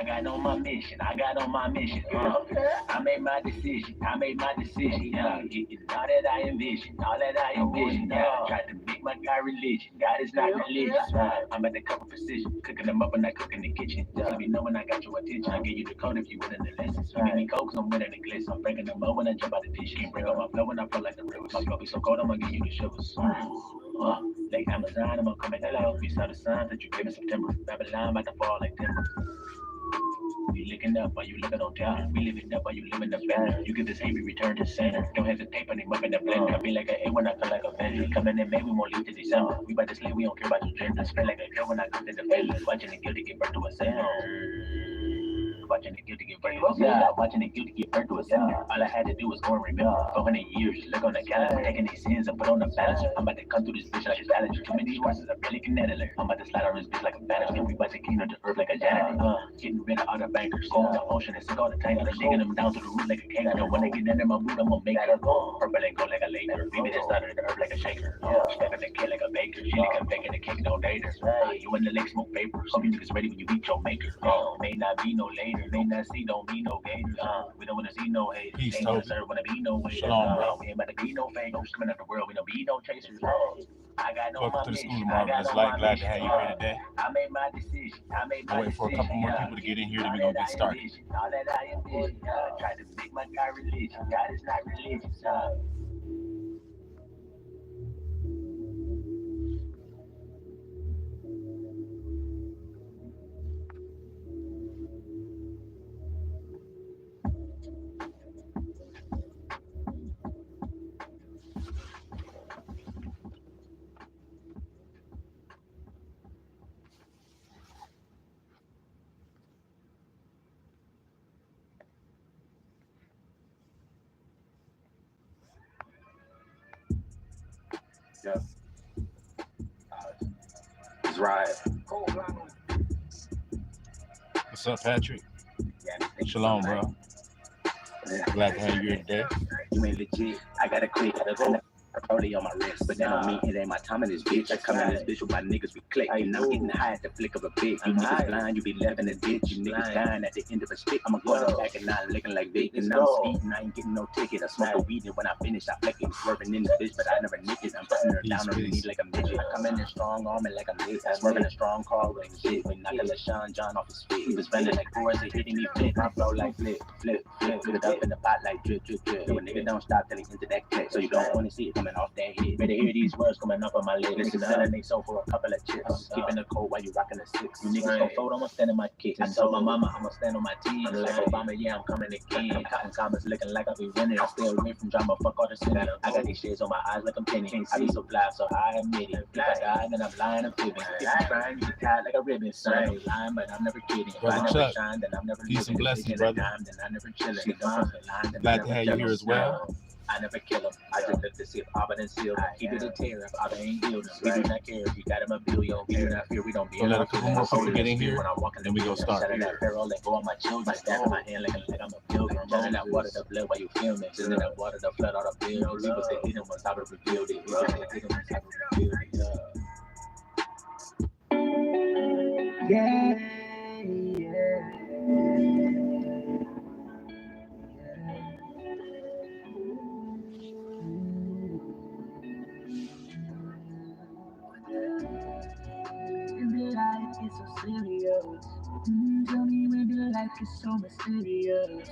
I got on my mission. I got on my mission. I made my decision. I made my decision. It's all that I envision. All that I envision. Tried to make my God religion. God is not religious. I'm at the cover precision. Cooking them up when I cook in the kitchen. Let me know when I got your attention. I give you the code if you winning the lessons. Give me coke, I'm winning the glitz. I'm breaking them up when I jump out the dish. Can't break up my flow when I flow like the rivers. My flow be so cold, I'm gonna give you the shivers. Like Amazon, I'm gonna come in hello. We saw the signs that you gave in September. Babylon about to fall like timber. We looking up while you looking on down. We living up while you living up better. You get this hate, we return to center. Don't hesitate, put him up in the blender. I feel like an A when I feel like a vendor. Coming in May, we won't leave to December. We about to slay, we don't care about your gender. Spend like a girl when I come to the village. Watching the guilty give birth to a sinner. Watching the guilty give birth to a sinner. Watching the guilty give birth to a sinner. All I had to do was go and remember. 400 years, just look on the calendar. Taking these sins and put on the balance. I'm about to come through this bitch like a balance. Too many horses, I barely can handle it. I'm about to slide on this bitch like a balance. We about to clean up the earth like a janitor. Getting rid of all the bankers. The ocean and sick all the tankers. Digging them down to the root like a cake. I don't wanna get under my boot, I'm gonna make it. Purple and gold like a Laker. Baby that's out of the earth like a shaker. Stepping the kid like a baker. She can bake the cake, no later. You in the lake smoke vapors. Hope you niggas ready when you eat your maker. May not be no later. May not see, don't be no gators. We don't wanna see no haters. Peace, Ain't Toby. serve wanna be no waiters. Shalom, bro. We ain't about to be no fakers. Coming out the world, we don't be no chasers. I got no Welcome to the School of Marvelous Light. Glad to have you here today. I made my decision. I made my I'll wait for a couple more people to get in here, then we're going to get started. All that I envision. Tried to make my God religion. God is not religious. Yeah. It's right. What's up, Patrick? Yeah, Shalom, bro. Glad to have you here today. You ain't legit. I gotta quit. Rollie on my wrist, but that don't mean it ain't my time in this bitch. I come in this bitch with my niggas, we click. And I'm getting high at the flick of a bit. You niggas blind, you be left in the ditch. You niggas dying at the end of a stick. I'ma go in the back and not looking like Vic. And I'm speeding, I ain't getting no ticket. I smoke a weed and when I finish, I flick it. Swerving in the bitch, but I never nick it. I'm putting her down on the knee like a midget. I come in there strong arming like I'm lit. Swerving a strong car like shit. When knocking LaShawn John off his feet. He was running like fours, they hitting me flip. My flow like flip, flip, flip. Put it up in the pot like drip, drip, drip. So a nigga don't stop till he into that clip. So you don't wanna see it coming off that hit. Better hear these words coming up on my lips. Listen, selling they soul for a couple of chips. Keeping the cold while you rocking the six. You niggas gon' fold, I'ma stand in my kick. I told my mama I'ma stand on my team. Like Obama, yeah, I'm coming again. I'm cotton commas looking like I be winning. I stay away from drama, fuck all the sin. I got these shades on my eyes like I'm tinted. I be so fly, so I admit it. If I die, then I'm lying, I'm fibbing. If you trying, you get tied like a ribbon. Son, I'm lying, but I'm never kidding. If I never shine, then I'm never peace and blessings, brother. Then I never chillin'. Glad to have you here as well. I never kill them. I just look to see if Abba and seal them. Keep it a tear if Abba ain't build them. We do not care if you got him a billion. We do not fear, we don't be So let a couple more people get in here, when I walk in then we go start. Shut that barrel, let go of my children. My staff in my hand like I'm a pilgrim. Running that water, the blood while you feel me. Sending that water, the flood, all the bills. We was the hidden ones, I revealed it. We was the hidden ones, I revealed it. Yeah, life is so serious. Tell me when the life is so mysterious.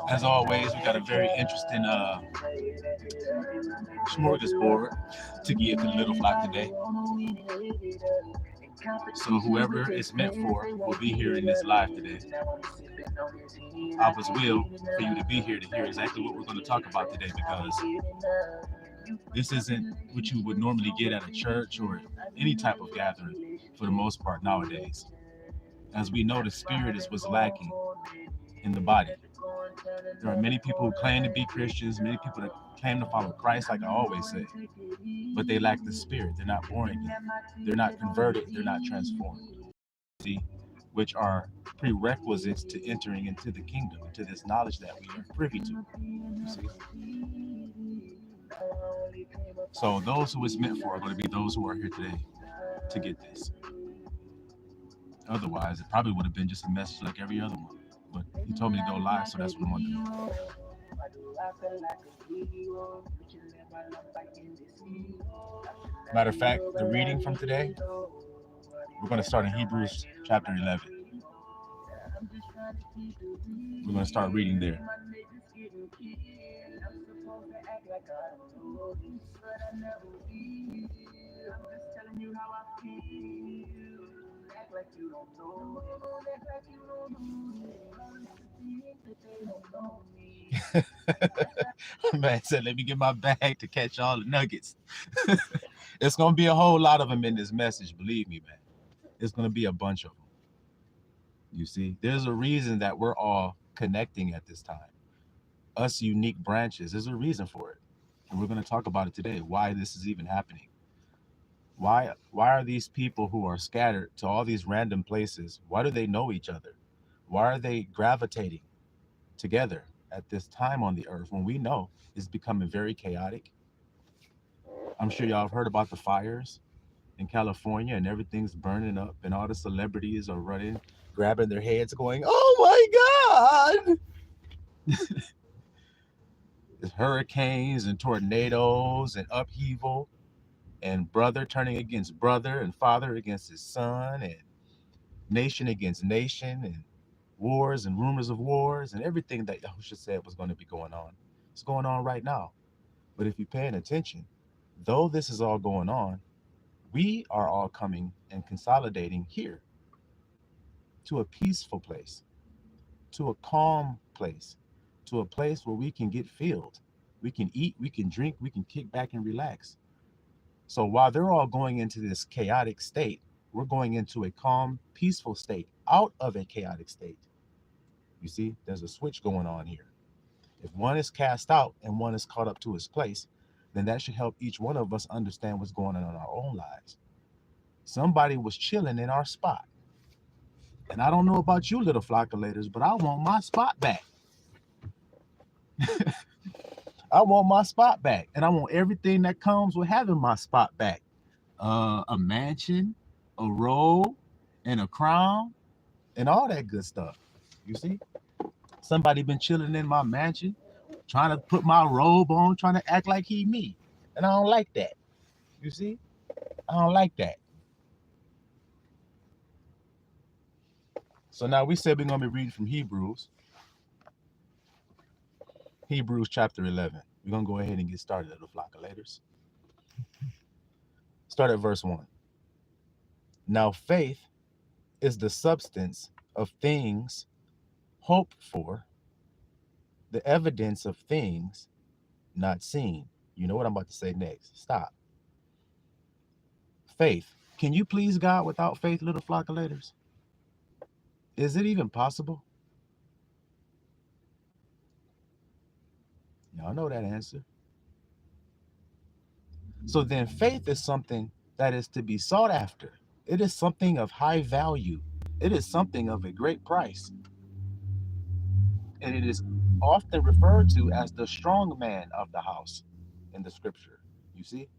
As always, we got a very interesting smorgasbord to give to the little flock today. So whoever it's meant for will be here in this live today. Abba's will for you to be here to hear exactly what we're going to talk about today, because this isn't what you would normally get at a church or any type of gathering for the most part nowadays. As we know, the spirit is what's lacking in the body. There are many people who claim to be Christians, many people that claim to follow Christ, like I always say, but they lack the spirit. They're not born again. They're not converted. They're not transformed. See, which are prerequisites to entering into the kingdom, into this knowledge that we are privy to. You see? So those who it's meant for are going to be those who are here today to get this. Otherwise, it probably would have been just a message like every other one. But he told me to go live, so that's what I'm gonna do. Matter of fact, the reading from today, we're gonna start in Hebrews chapter 11. We're gonna start reading there. Man said, let me get my bag to catch all the nuggets. It's gonna be a whole lot of them in this message, believe me, man. It's gonna be a bunch of them. You see, there's a reason that we're all connecting at this time. Us unique branches, there's a reason for it. And we're gonna talk about it today, why this is even happening. Why are these people who are scattered to all these random places, why do they know each other? Why are they gravitating together at this time on the earth when we know it's becoming very chaotic? I'm sure y'all have heard about the fires in California and everything's burning up and all the celebrities are running, grabbing their heads going, oh my God! There's hurricanes and tornadoes and upheaval and brother turning against brother and father against his son and nation against nation and wars and rumors of wars and everything that Yahusha said was going to be going on. It's going on right now. But if you're paying attention, though this is all going on, we are all coming and consolidating here to a peaceful place, to a calm place, to a place where we can get filled. We can eat, we can drink, we can kick back and relax. So while they're all going into this chaotic state, we're going into a calm, peaceful state, out of a chaotic state. You see, there's a switch going on here. If one is cast out and one is caught up to his place, then that should help each one of us understand what's going on in our own lives. Somebody was chilling in our spot. And I don't know about you little flockulators, but I want my spot back. I want my spot back. And I want everything that comes with having my spot back. A mansion, a robe, and a crown, and all that good stuff. You see? Somebody been chilling in my mansion, trying to put my robe on, trying to act like he me. And I don't like that. You see? I don't like that. So now we said we're going to be reading from Hebrews chapter 11. We're going to go ahead and get started, little flockulators. Start at verse 1. Now faith is the substance of things hoped for, the evidence of things not seen. You know what I'm about to say next. Stop. Faith. Can you please God without faith, little flockulators? Is it even possible? Y'all know that answer. So then faith is something that is to be sought after. It is something of high value. It is something of a great price. And it is often referred to as the strong man of the house in the scripture. You see?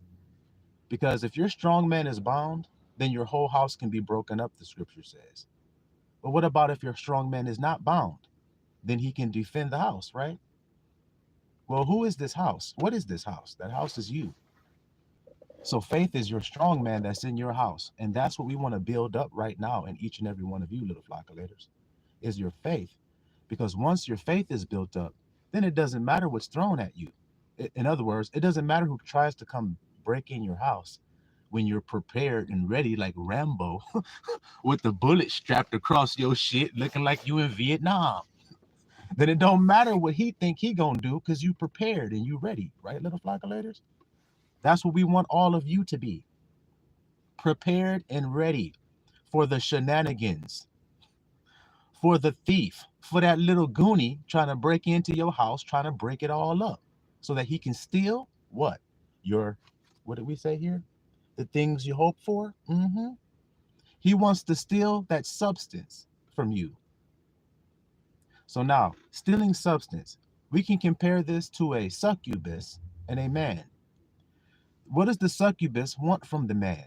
Because if your strong man is bound, then your whole house can be broken up, the scripture says. But what about if your strong man is not bound? Then he can defend the house, right? Well, who is this house? What is this house? That house is you. So faith is your strong man that's in your house. And that's what we want to build up right now in each and every one of you, little flockulators, is your faith. Because once your faith is built up, then it doesn't matter what's thrown at you. In other words, it doesn't matter who tries to come break in your house when you're prepared and ready like Rambo with the bullet strapped across your shit looking like you in Vietnam. Then it don't matter what he think he gonna do because you prepared and you ready, right, little flockulators? That's what we want all of you to be. Prepared and ready for the shenanigans, for the thief, for that little goonie trying to break into your house, trying to break it all up so that he can steal what? What did we say here? The things you hope for? He wants to steal that substance from you. So now, stealing substance, we can compare this to a succubus and a man. What does the succubus want from the man?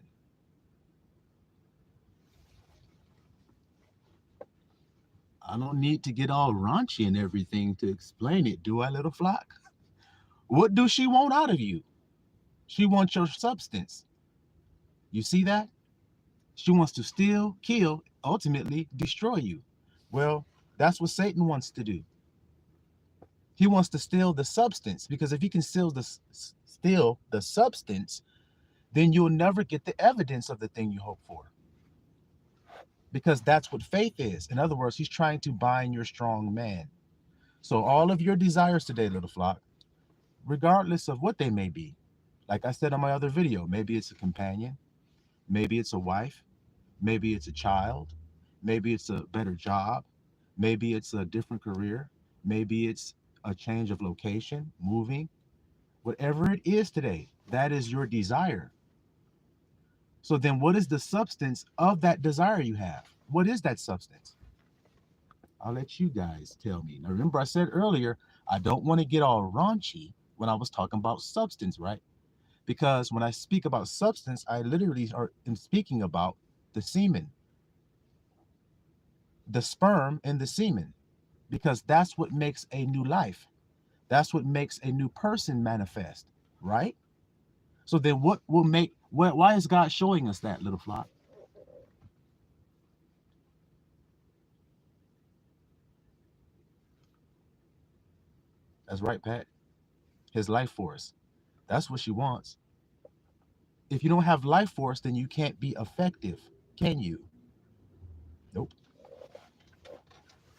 I don't need to get all raunchy and everything to explain it, do I, little flock? What does she want out of you? She wants your substance. You see that? She wants to steal, kill, ultimately destroy you. Well, that's what Satan wants to do. He wants to steal the substance, because if he can steal the substance, then you'll never get the evidence of the thing you hope for. Because that's what faith is. In other words, he's trying to bind your strong man. So all of your desires today, little flock, regardless of what they may be, like I said on my other video, maybe it's a companion, maybe it's a wife, maybe it's a child, maybe it's a better job, maybe it's a different career, maybe it's a change of location, moving, whatever it is today, that is your desire. So then what is the substance of that desire you have? What is that substance? I'll let you guys tell me. Now, remember I said earlier, I don't want to get all raunchy when I was talking about substance, right? Because when I speak about substance, I literally am speaking about the semen, the sperm and the semen, because that's what makes a new life. That's what makes a new person manifest, right? So then what will make, why is God showing us that, little flock? That's right, Pat. His life force. That's what she wants. If you don't have life force, then you can't be effective, can you? Nope.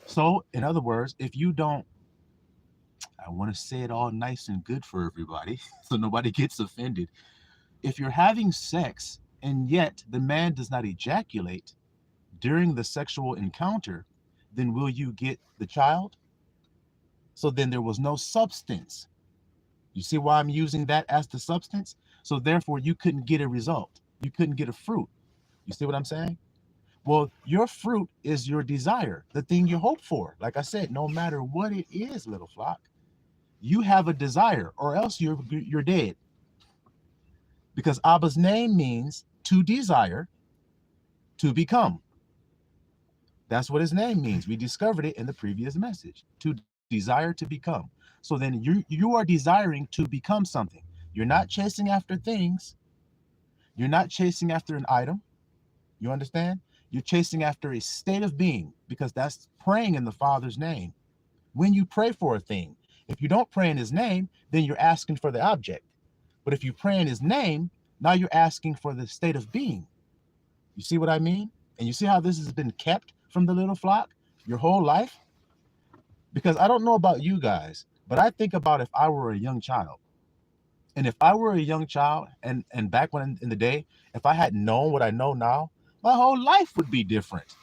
So, in other words, if you don't, I want to say it all nice and good for everybody so nobody gets offended. If you're having sex and yet the man does not ejaculate during the sexual encounter, then will you get the child? So then there was no substance. You see why I'm using that as the substance? So therefore you couldn't get a result. You couldn't get a fruit. You see what I'm saying? Well, your fruit is your desire, the thing you hope for. Like I said, no matter what it is, little flock, you have a desire, or else you're dead. Because Abba's name means to desire, to become. That's what his name means. We discovered it in the previous message, to desire, to become. So then you are desiring to become something. You're not chasing after things. You're not chasing after an item. You understand? You're chasing after a state of being, because that's praying in the Father's name. When you pray for a thing, if you don't pray in his name, then you're asking for the object. But if you pray in his name, now you're asking for the state of being. You see what I mean? And you see how this has been kept from the little flock your whole life? Because I don't know about you guys, but I think about if I were a young child. And if I were a young child, and back when in the day, if I had known what I know now, my whole life would be different.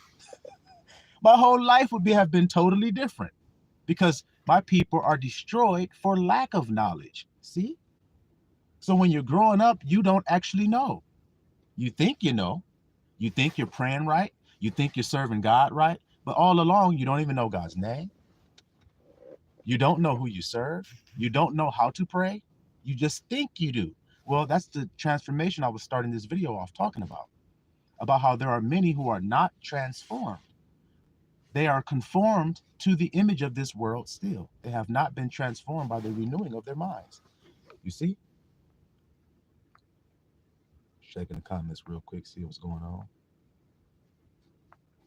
My whole life would have been totally different, because my people are destroyed for lack of knowledge. See? So when you're growing up, you don't actually know. You think you know. You think you're praying right. You think you're serving God right. But all along, you don't even know God's name. You don't know who you serve. You don't know how to pray. You just think you do. Well, that's the transformation I was starting this video off talking about how there are many who are not transformed. They are conformed to the image of this world still. They have not been transformed by the renewing of their minds. You see? Checking the comments real quick, see what's going on.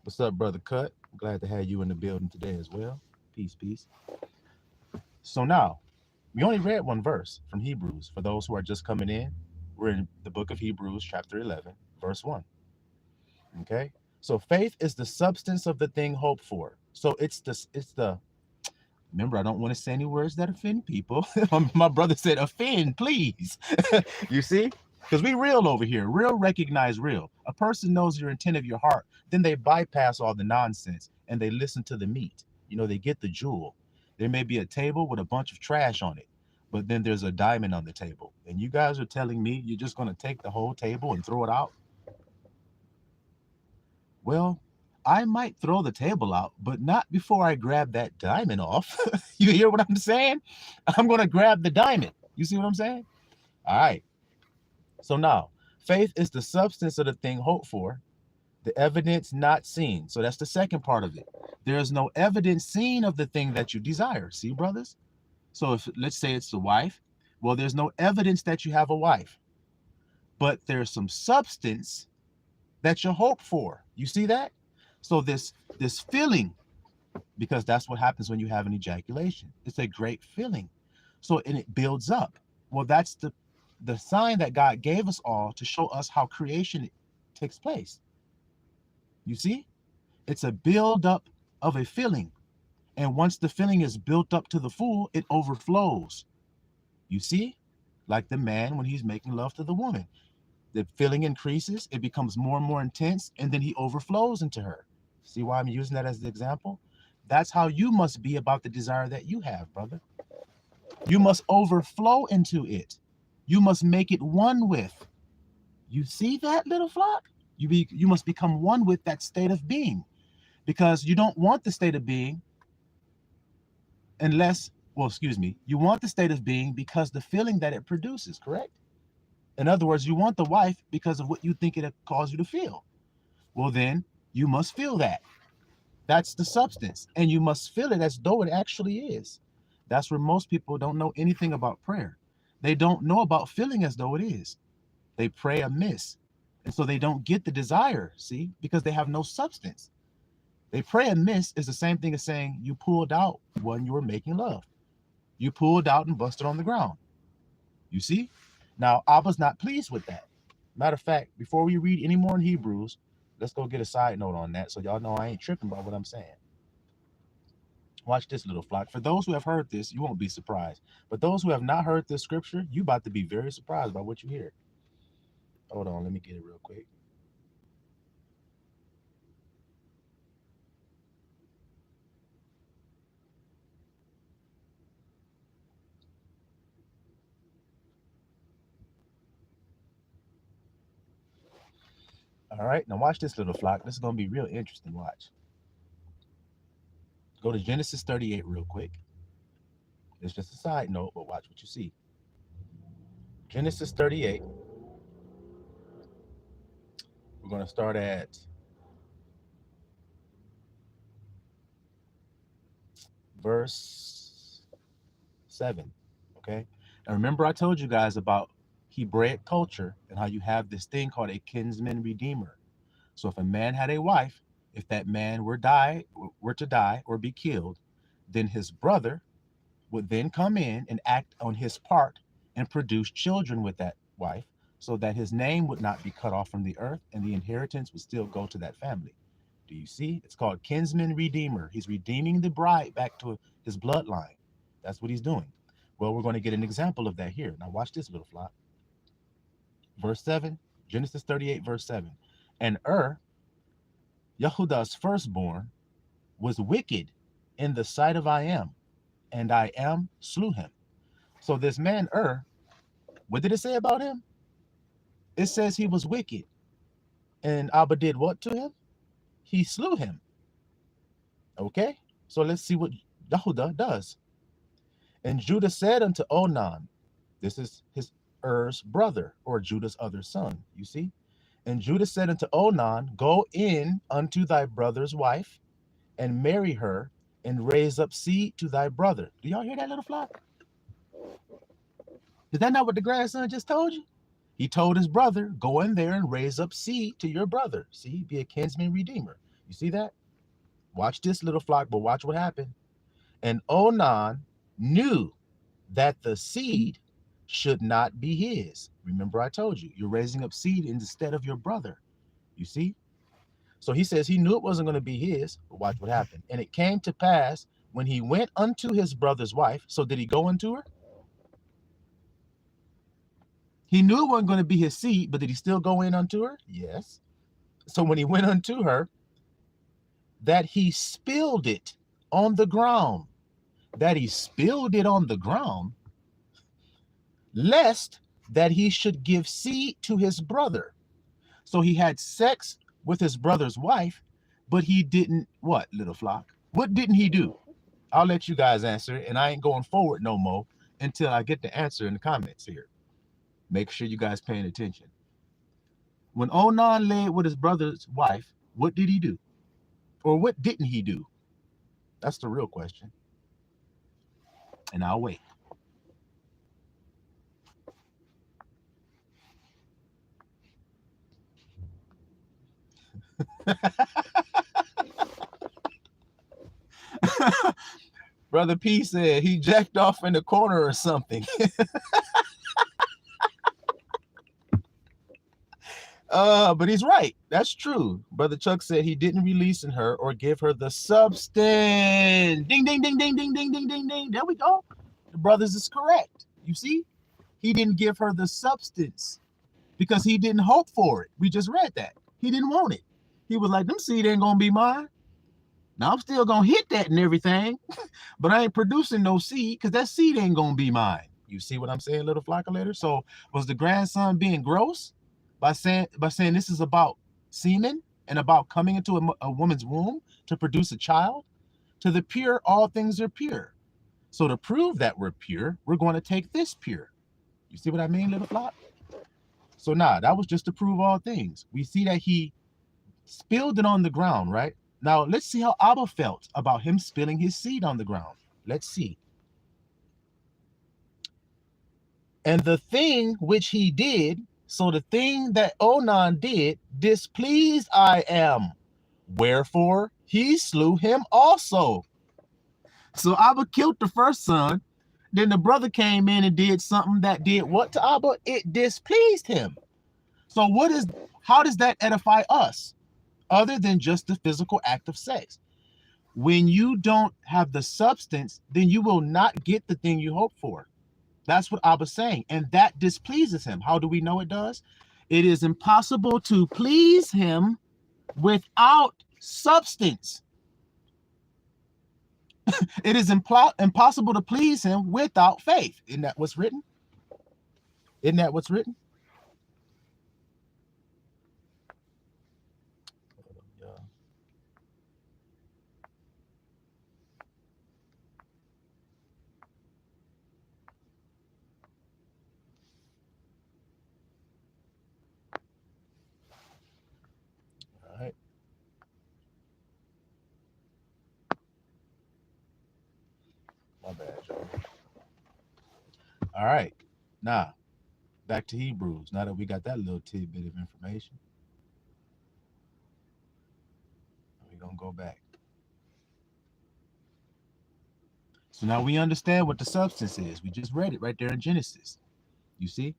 What's up, Brother Cut? I'm glad to have you in the building today as well. Peace, peace. So now, we only read one verse from Hebrews. For those who are just coming in, we're in the book of Hebrews, chapter 11, verse 1. Okay? So faith is the substance of the thing hoped for. So it's the, remember, I don't want to say any words that offend people. My brother said, offend, please. You see? Because we real over here. Real recognize real. A person knows your intent of your heart. Then they bypass all the nonsense and they listen to the meat. You know, they get the jewel. There may be a table with a bunch of trash on it, but then there's a diamond on the table. And you guys are telling me you're just going to take the whole table and throw it out? Well, I might throw the table out, but not before I grab that diamond off. You hear what I'm saying? I'm going to grab the diamond. You see what I'm saying? All right. So now, faith is the substance of the thing hoped for. The evidence not seen. So that's the second part of it. There is no evidence seen of the thing that you desire. See, brothers? So if let's say it's the wife, well, there's no evidence that you have a wife, but there's some substance that you hope for. You see that? So this feeling, because that's what happens when you have an ejaculation. It's a great feeling. So and it builds up. Well, that's the sign that God gave us all to show us how creation takes place. You see? It's a build up of a feeling. And once the feeling is built up to the full, it overflows. You see? Like the man when he's making love to the woman. The feeling increases, it becomes more and more intense, and then he overflows into her. See why I'm using that as the example? That's how you must be about the desire that you have, brother. You must overflow into it. You must make it one with. You see that, little flock? You must become one with that state of being, because you don't want the state of being unless, well, excuse me, you want the state of being because the feeling that it produces, correct? In other words, you want the wife because of what you think it caused you to feel. Well, then you must feel that. That's the substance, and you must feel it as though it actually is. That's where most people don't know anything about prayer. They don't know about feeling as though it is. They pray amiss, and so they don't get the desire, see, because they have no substance. They pray amiss is the same thing as saying you pulled out when you were making love. You pulled out and busted on the ground. You see? Now, Abba's not pleased with that. Matter of fact, before we read any more in Hebrews, let's go get a side note on that so y'all know I ain't tripping about what I'm saying. Watch this, little flock. For those who have heard this, you won't be surprised. But those who have not heard this scripture, you about to be very surprised by what you hear. Hold on, let me get it real quick. All right, now watch this, little flock. This is going to be real interesting. Watch. Go to Genesis 38 real quick. It's just a side note, but watch what you see. Genesis 38. We're going to start at verse 7. Okay. And remember, I told you guys about Hebraic culture and how you have this thing called a kinsman redeemer. So if a man had a wife, if that man were to die or be killed, then his brother would then come in and act on his part and produce children with that wife, so that his name would not be cut off from the earth and the inheritance would still go to that family. Do you see? It's called kinsman redeemer. He's redeeming the bride back to his bloodline. That's what he's doing. Well, we're going to get an example of that here. Now watch this, little flock. Verse 7, Genesis 38, verse 7. And Yehudah's firstborn, was wicked in the sight of I-Am, and I-Am slew him. So this man what did it say about him? It says he was wicked. And Abba did what to him? He slew him. Okay, so let's see what Yehudah does. And Judah said unto Onan, this is his brother, or Judah's other son, you see? And Judah said unto Onan, go in unto thy brother's wife, and marry her, and raise up seed to thy brother. Do y'all hear that, little flock? Is that not what the grandson just told you? He told his brother, go in there and raise up seed to your brother. See, be a kinsman redeemer. You see that? Watch this, little flock, but watch what happened. And Onan knew that the seed should not be his. Remember, I told you, you're raising up seed instead of your brother. You see? So he says he knew it wasn't going to be his, but watch what happened. And it came to pass when he went unto his brother's wife. So did he go unto her? He knew it wasn't going to be his seed, but did he still go in unto her? Yes. So when he went unto her, that he spilled it on the ground. That he spilled it on the ground, lest that he should give seed to his brother. So he had sex with his brother's wife, but he didn't, what, little flock? What didn't he do? I'll let you guys answer, and I ain't going forward no more until I get the answer in the comments here. Make sure you guys paying attention. When Onan lay with his brother's wife, What did he do? Or what didn't he do? That's the real question. And I'll wait. Brother P said he jacked off in the corner or something. But he's right. That's true. Brother Chuck said he didn't release in her or give her the substance. Ding, ding, ding, ding, ding, ding, ding, ding, ding. There we go. The brothers is correct. You see, he didn't give her the substance because he didn't hope for it. We just read that. He didn't want it. He was like, them seed ain't gonna be mine. Now I'm still gonna hit that and everything, but I ain't producing no seed because that seed ain't gonna be mine. You see what I'm saying, little flocculator? So was the grandson being gross by saying this is about semen and about coming into a woman's womb to produce a child? To the pure, all things are pure. So to prove that we're pure, we're going to take this pure. You see what I mean, little flock? So that was just to prove all things. We see that he spilled it on the ground, right? Now, let's see how Abba felt about him spilling his seed on the ground. Let's see. And the thing which he did, so the thing that Onan did, displeased I am. Wherefore he slew him also. So Abba killed the first son. Then the brother came in and did something that did what to Abba? It displeased him. So how does that edify us? Other than just the physical act of sex. When you don't have the substance, then you will not get the thing you hope for. That's what Abba's saying. And that displeases him. How do we know it does? It is impossible to please him without substance. It is impossible to please him without faith. Isn't that what's written? Isn't that what's written? All right. My bad, y'all. All right. Now, back to Hebrews. Now that we got that little tidbit of information, we're going to go back. So now we understand what the substance is. We just read it right there in Genesis. You see?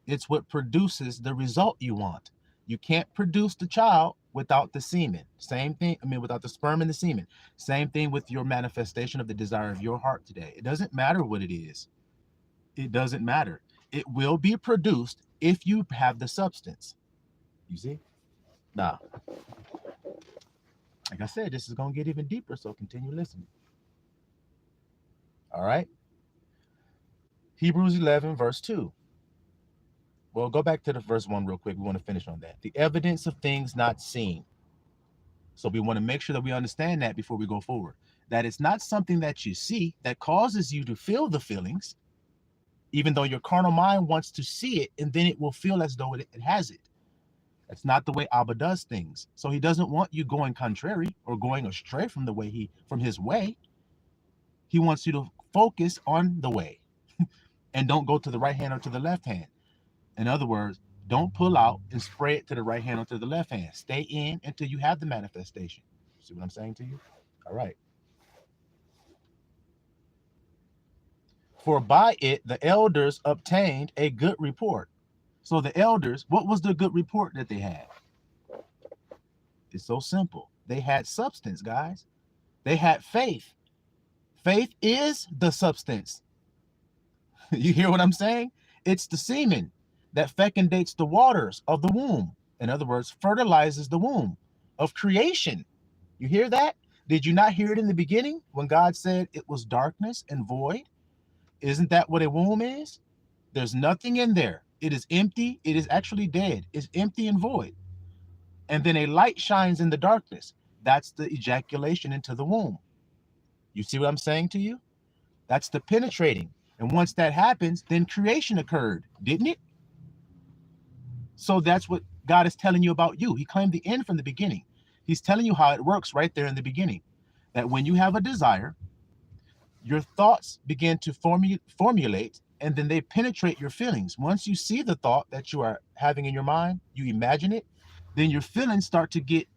It's what produces the result you want. You can't produce the child without the semen. Same thing, without the sperm and the semen. Same thing with your manifestation of the desire of your heart today. It doesn't matter what it is. It doesn't matter. It will be produced if you have the substance. You see? Now, like I said, this is going to get even deeper, so continue listening. All right? Hebrews 11, verse 2. Well, go back to the verse 1 real quick. We want to finish on that. The evidence of things not seen. So we want to make sure that we understand that before we go forward. That it's not something that you see that causes you to feel the feelings, even though your carnal mind wants to see it, and then it will feel as though it has it. That's not the way Abba does things. So he doesn't want you going contrary or going astray from his way. He wants you to focus on the way and don't go to the right hand or to the left hand. In other words, don't pull out and spray it to the right hand or to the left hand. Stay in until you have the manifestation. See what I'm saying to you? All right. For by it the elders obtained a good report. So the elders, what was the good report that they had? It's so simple. They had substance, guys. They had faith. Faith is the substance. You hear what I'm saying? It's the semen that fecundates the waters of the womb. In other words, fertilizes the womb of creation. You hear that? Did you not hear it in the beginning when God said it was darkness and void? Isn't that what a womb is? There's nothing in there. It is empty. It is actually dead. It's empty and void. And then a light shines in the darkness. That's the ejaculation into the womb. You see what I'm saying to you? That's the penetrating. And once that happens, then creation occurred, didn't it? So that's what God is telling you about you. He claimed the end from the beginning. He's telling you how it works right there in the beginning. That when you have a desire, your thoughts begin to formulate, and then they penetrate your feelings. Once you see the thought that you are having in your mind, you imagine it, then your feelings start to get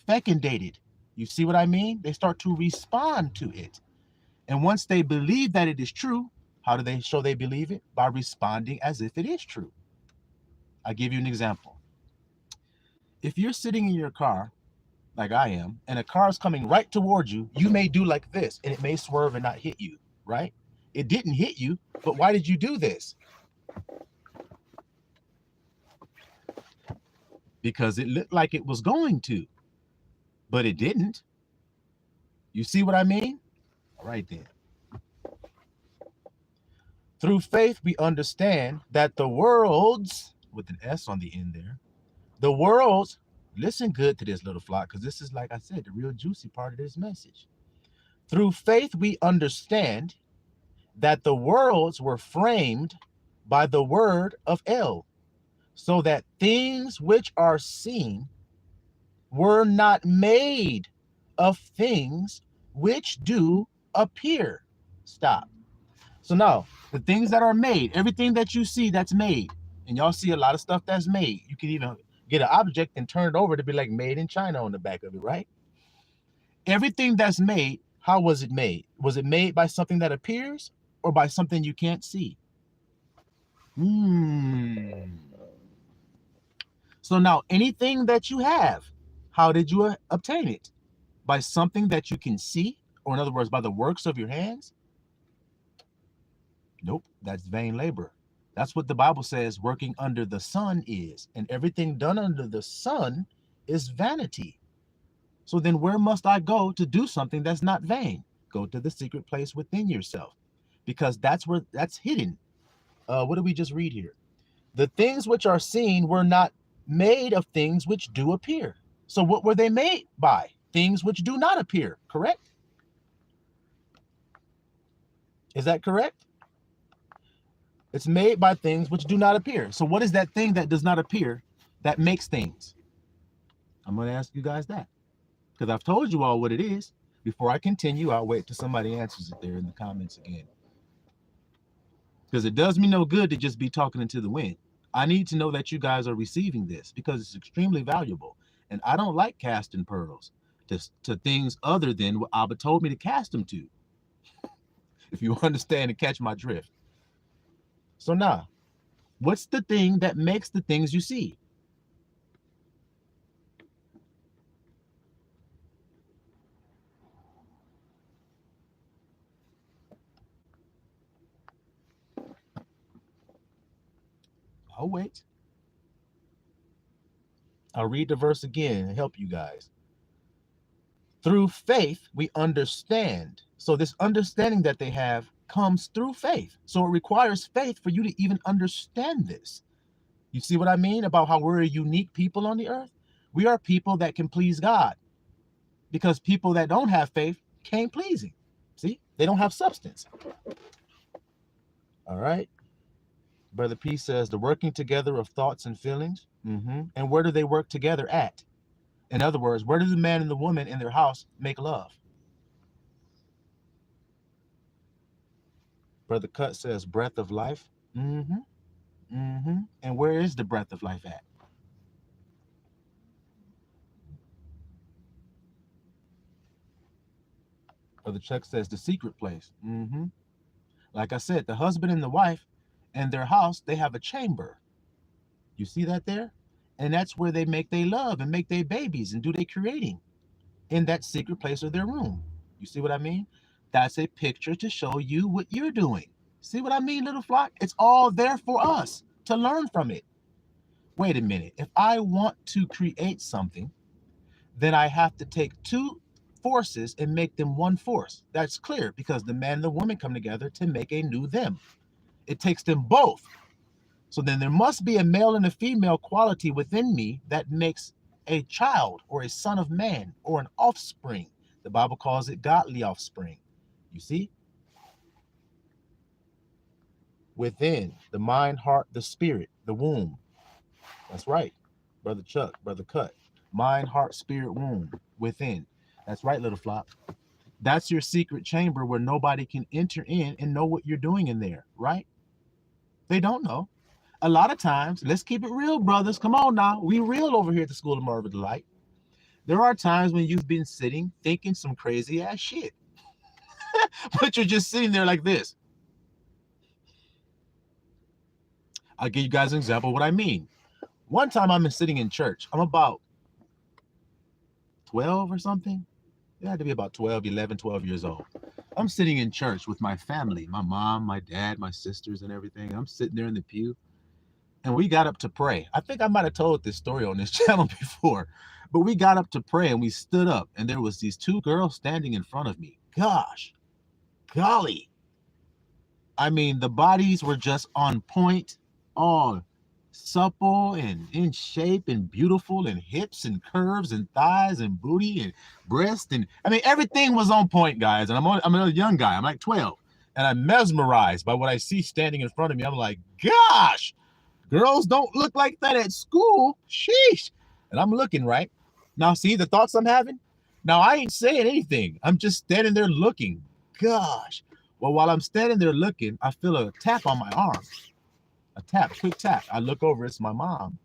fecundated. You see what I mean? They start to respond to it. And once they believe that it is true, how do they show they believe it? By responding as if it is true. I'll give you an example. If you're sitting in your car, like I am, and a car is coming right towards you, you may do like this, and it may swerve and not hit you, right? It didn't hit you, but why did you do this? Because it looked like it was going to, but it didn't. You see what I mean? All right then. Through faith, we understand that the worlds, with an S on the end there, the worlds, listen good to this, little flock, because this is, like I said, the real juicy part of this message. Through faith, we understand that the worlds were framed by the word of El, so that things which are seen were not made of things which do appear. Stop. So now, the things that are made, everything that you see that's made, and y'all see a lot of stuff that's made. You can even get an object and turn it over to be like made in China on the back of it, right? Everything that's made, how was it made? Was it made by something that appears or by something you can't see? So now, anything that you have, how did you obtain it? By something that you can see, or in other words, by the works of your hands? Nope, that's vain labor. That's what the Bible says working under the sun is. And everything done under the sun is vanity. So then where must I go to do something that's not vain? Go to the secret place within yourself, because that's where that's hidden. What did we just read here? The things which are seen were not made of things which do appear. So what were they made by? Things which do not appear, correct? Is that correct? It's made by things which do not appear. So what is that thing that does not appear that makes things? I'm going to ask you guys that, because I've told you all what it is. Before I continue, I'll wait till somebody answers it there in the comments again, because it does me no good to just be talking into the wind. I need to know that you guys are receiving this, because it's extremely valuable. And I don't like casting pearls to things other than what Abba told me to cast them to, if you understand and catch my drift. So now, what's the thing that makes the things you see? I'll wait. I'll read the verse again and help you guys. Through faith, we understand. So this understanding that they have comes through faith. So it requires faith for you to even understand this. You see what I mean about how we're a unique people on the earth? We are people that can please God, because people that don't have faith can't please him. See, they don't have substance. All right. Brother P says the working together of thoughts and feelings. And where do they work together at? In other words, where do the man and the woman in their house make love? Brother Cut says breath of life. And where is the breath of life at? Brother Chuck says the secret place. Like I said, the husband and the wife and their house, they have a chamber. You see that there? And that's where they make their love and make their babies and do their creating, in that secret place of their room. You see what I mean? That's a picture to show you what you're doing. See what I mean, little flock? It's all there for us to learn from it. Wait a minute. If I want to create something, then I have to take two forces and make them one force. That's clear, because the man and the woman come together to make a new them. It takes them both. So then there must be a male and a female quality within me that makes a child or a son of man or an offspring. The Bible calls it godly offspring. You see? Within the mind, heart, the spirit, the womb. That's right, Brother Chuck, Brother Cut. Mind, heart, spirit, womb, within. That's right, little flock. That's your secret chamber where nobody can enter in and know what you're doing in there, right? They don't know. A lot of times, let's keep it real, brothers. Come on now. We real over here at the School of Marvel Delight. There are times when you've been sitting thinking some crazy ass shit, but you're just sitting there like this. I'll give you guys an example of what I mean. One time I'm sitting in church. I'm about 12 or something. It had to be about 12, 11, 12 years old. I'm sitting in church with my family, my mom, my dad, my sisters, and everything. I'm sitting there in the pew, and we got up to pray. I think I might have told this story on this channel before, but we got up to pray, and we stood up, and there was these two girls standing in front of me. Gosh, golly. I mean, the bodies were just on point, all supple and in shape and beautiful, and hips and curves and thighs and booty and breast, and I mean everything was on point, guys. And I'm a young guy, I'm like 12, and I'm mesmerized by what I see standing in front of me. I'm like, gosh, girls don't look like that at school. Sheesh. And I'm looking right now. See the thoughts I'm having now? I ain't saying anything, I'm just standing there looking. Gosh. Well, while I'm standing there looking, I feel a tap on my arm. A tap, quick tap. I look over, it's my mom.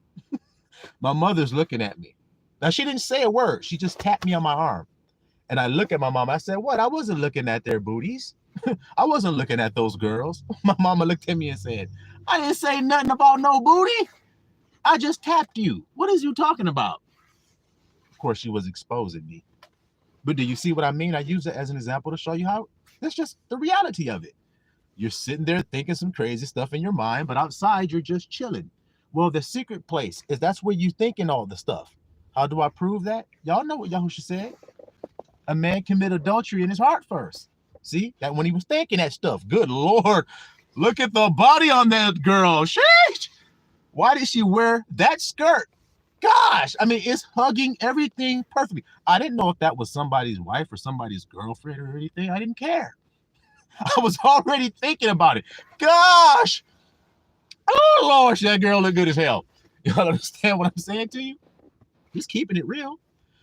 My mother's looking at me. Now, she didn't say a word. She just tapped me on my arm. And I look at my mom. I said, what? I wasn't looking at their booties. I wasn't looking at those girls. My mama looked at me and said, I didn't say nothing about no booty. I just tapped you. What is you talking about? Of course, she was exposing me. But do you see what I mean? I use it as an example to show you how that's just the reality of it. You're sitting there thinking some crazy stuff in your mind, but outside you're just chilling. Well, the secret place is that's where you thinking all the stuff. How do I prove that? Y'all know what Yahusha said. A man commit adultery in his heart first. See, that when he was thinking that stuff. Good Lord, look at the body on that girl. Sheesh. Why did she wear that skirt? Gosh, I mean, it's hugging everything perfectly. I didn't know if that was somebody's wife or somebody's girlfriend or anything. I didn't care. I was already thinking about it. Gosh. Oh, Lord, that girl look good as hell. Y'all understand what I'm saying to you? He's keeping it real.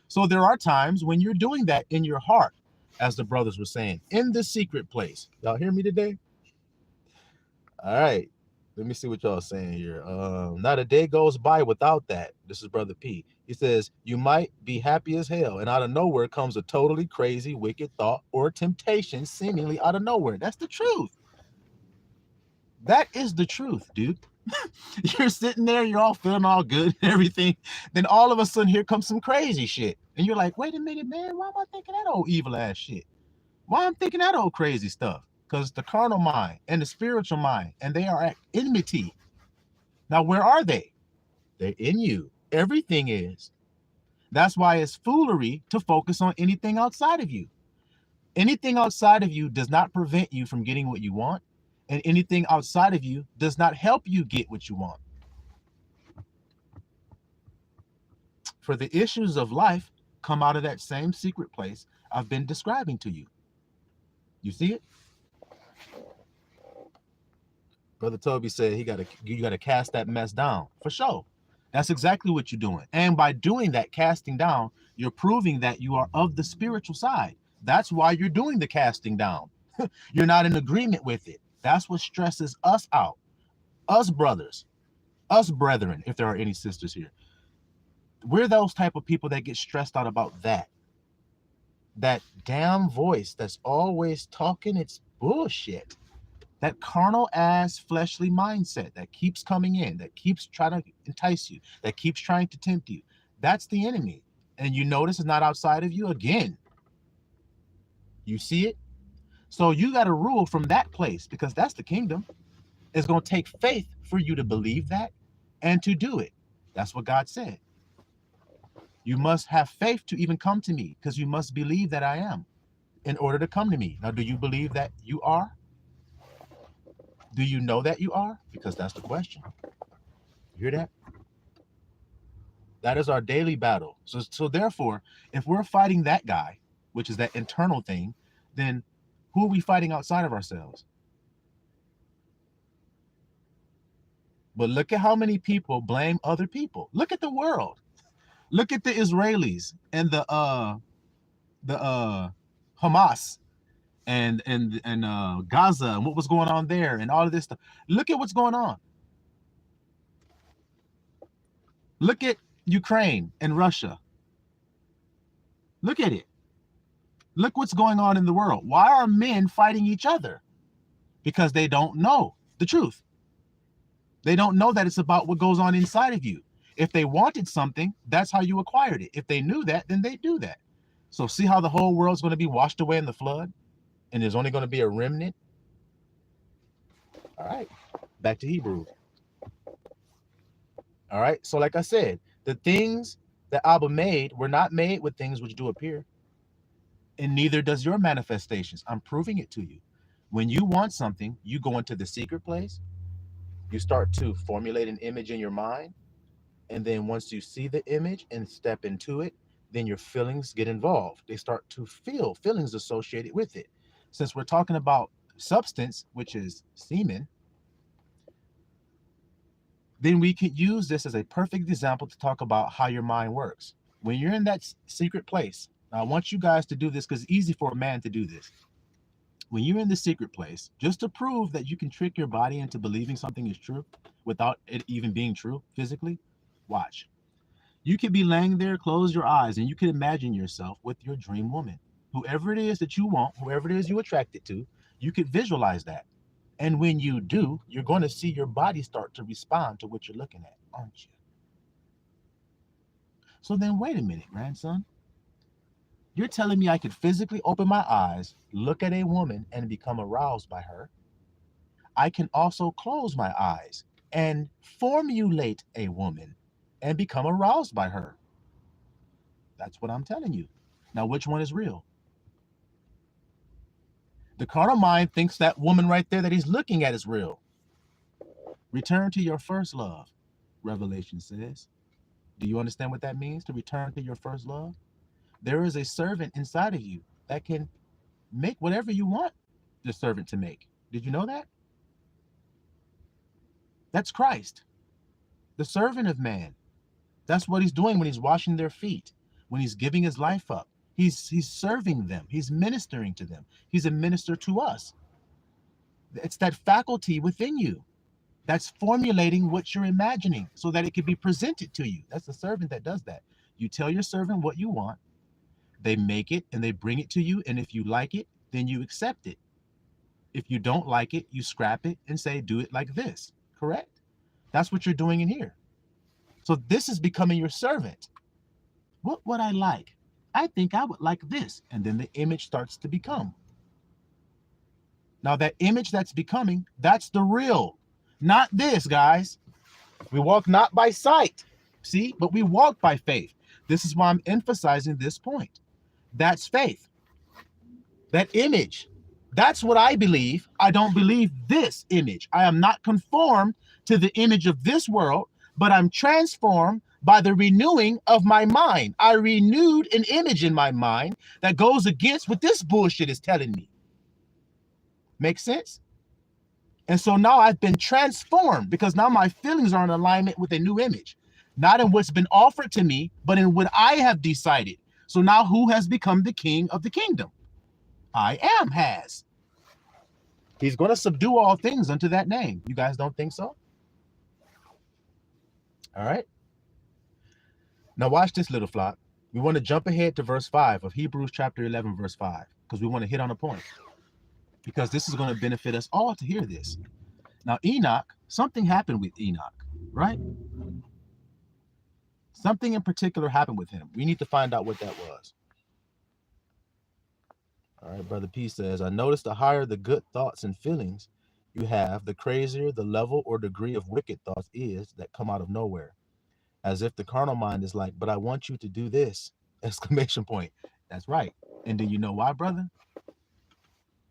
So there are times when you're doing that in your heart, as the brothers were saying, in the secret place. Y'all hear me today? All right. Let me see what y'all saying here. Not a day goes by without that. This is Brother P. He says, you might be happy as hell, and out of nowhere comes a totally crazy, wicked thought or temptation seemingly out of nowhere. That's the truth. That is the truth, dude. You're sitting there, you're all feeling all good and everything. Then all of a sudden, here comes some crazy shit. And you're like, wait a minute, man, why am I thinking that old evil ass shit? Why I'm thinking that old crazy stuff? Because the carnal mind and the spiritual mind, and they are at enmity. Now, where are they? They're in you. Everything is. That's why it's foolery to focus on anything outside of you. Anything outside of you does not prevent you from getting what you want, and anything outside of you does not help you get what you want. For the issues of life come out of that same secret place I've been describing to you. You see it? Brother Toby said you gotta cast that mess down. For sure. That's exactly what you're doing. And by doing that, casting down, you're proving that you are of the spiritual side. That's why you're doing the casting down. You're not in agreement with it. That's what stresses us out. Us brothers, us brethren, if there are any sisters here. We're those type of people that get stressed out about that. That damn voice that's always talking, it's bullshit. That carnal ass fleshly mindset that keeps coming in, that keeps trying to entice you, that keeps trying to tempt you. That's the enemy. And you notice it's not outside of you again. You see it? So you got to rule from that place, because that's the kingdom. It's going to take faith for you to believe that and to do it. That's what God said. You must have faith to even come to me, because you must believe that I am in order to come to me. Now, do you believe that you are? Do you know that you are? Because that's the question. You hear that? That is our daily battle. So therefore, if we're fighting that guy, which is that internal thing, then who are we fighting outside of ourselves? But look at how many people blame other people. Look at the world. Look at the Israelis and the Hamas and Gaza and what was going on there and all of this stuff. Look at what's going on. Look at Ukraine and Russia. Look at it. Look what's going on in the world. Why are men fighting each other? Because they don't know the truth. They don't know that it's about what goes on inside of you. If they wanted something, that's how you acquired it. If they knew that, then they do that. So see how the whole world's going to be washed away in the flood? And there's only going to be a remnant? All right, back to Hebrews. All right, so like I said, the things that Abba made were not made with things which do appear. And neither does your manifestations. I'm proving it to you. When you want something, you go into the secret place. You start to formulate an image in your mind. And then once you see the image and step into it, then your feelings get involved. They start to feel feelings associated with it. Since we're talking about substance, which is semen, then we could use this as a perfect example to talk about how your mind works. When you're in that secret place, now I want you guys to do this because it's easy for a man to do this. When you're in the secret place, just to prove that you can trick your body into believing something is true without it even being true physically, watch. You could be laying there, close your eyes, and you can imagine yourself with your dream woman. Whoever it is that you want, whoever it is you're attracted to, you could visualize that. And when you do, you're going to see your body start to respond to what you're looking at, aren't you? So then wait a minute, grandson. You're telling me I could physically open my eyes, look at a woman, and become aroused by her. I can also close my eyes and formulate a woman and become aroused by her. That's what I'm telling you. Now, which one is real? The carnal mind thinks that woman right there that he's looking at is real. Return to your first love, Revelation says. Do you understand what that means, to return to your first love? There is a servant inside of you that can make whatever you want the servant to make. Did you know that? That's Christ, the servant of man. That's what he's doing when he's washing their feet, when he's giving his life up. He's serving them. He's ministering to them. He's a minister to us. It's that faculty within you that's formulating what you're imagining so that it can be presented to you. That's the servant that does that. You tell your servant what you want. They make it and they bring it to you. And if you like it, then you accept it. If you don't like it, you scrap it and say, do it like this. Correct? That's what you're doing in here. So this is becoming your servant. What would I like? I think I would like this. And then the image starts to become. Now that image that's becoming, that's the real. Not this, guys. We walk not by sight. See, but we walk by faith. This is why I'm emphasizing this point. That's faith. That image. That's what I believe. I don't believe this image. I am not conformed to the image of this world, but I'm transformed by the renewing of my mind. I renewed an image in my mind that goes against what this bullshit is telling me. Make sense? And so now I've been transformed because now my feelings are in alignment with a new image, not in what's been offered to me, but in what I have decided. So now who has become the king of the kingdom? I am has. He's going to subdue all things unto that name. You guys don't think so? All right. Now watch this, little flock. We want to jump ahead to verse 5 of Hebrews chapter 11, verse 5, because we want to hit on a point. Because this is going to benefit us all to hear this. Now, Enoch, something happened with Enoch, right? Something in particular happened with him. We need to find out what that was. All right, Brother P says, I noticed the higher the good thoughts and feelings you have, the crazier the level or degree of wicked thoughts is that come out of nowhere. As if the carnal mind is like, but I want you to do this! Exclamation point. That's right. And do you know why, brother?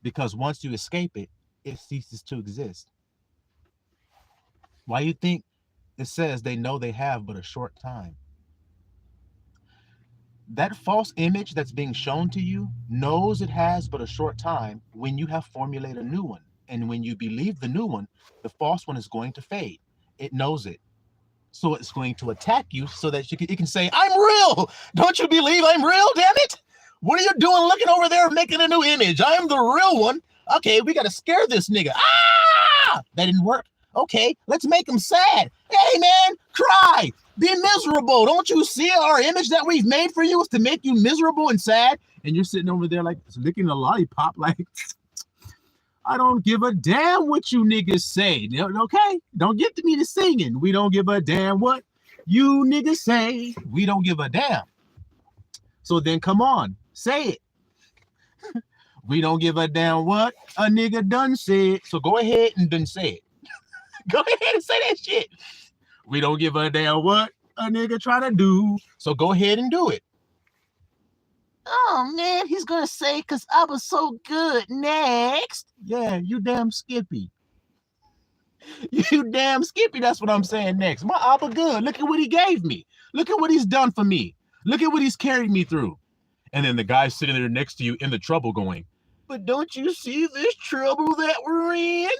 Because once you escape it, it ceases to exist. Why you think it says they know they have but a short time? That false image that's being shown to you knows it has but a short time when you have formulated a new one. And when you believe the new one, the false one is going to fade. It knows it. So it's going to attack you so that it can say, I'm real. Don't you believe I'm real, damn it? What are you doing looking over there making a new image? I am the real one. Okay, we got to scare this nigga. Ah! That didn't work. Okay, let's make him sad. Hey, man, cry. Be miserable. Don't you see our image that we've made for you is to make you miserable and sad? And you're sitting over there like licking a lollipop like, I don't give a damn what you niggas say. Okay? Don't get to me to singing. We don't give a damn what you niggas say. We don't give a damn. So then come on, say it. We don't give a damn what a nigga done said. So go ahead and done say it. Go ahead and say that shit. We don't give a damn what a nigga try to do. So go ahead and do it. Oh, man, he's going to say, because I was so good. Next. Yeah, you damn Skippy. You damn Skippy, that's what I'm saying next. My Abba good. Look at what he gave me. Look at what he's done for me. Look at what he's carried me through. And then the guy sitting there next to you in the trouble going, but don't you see this trouble that we're in?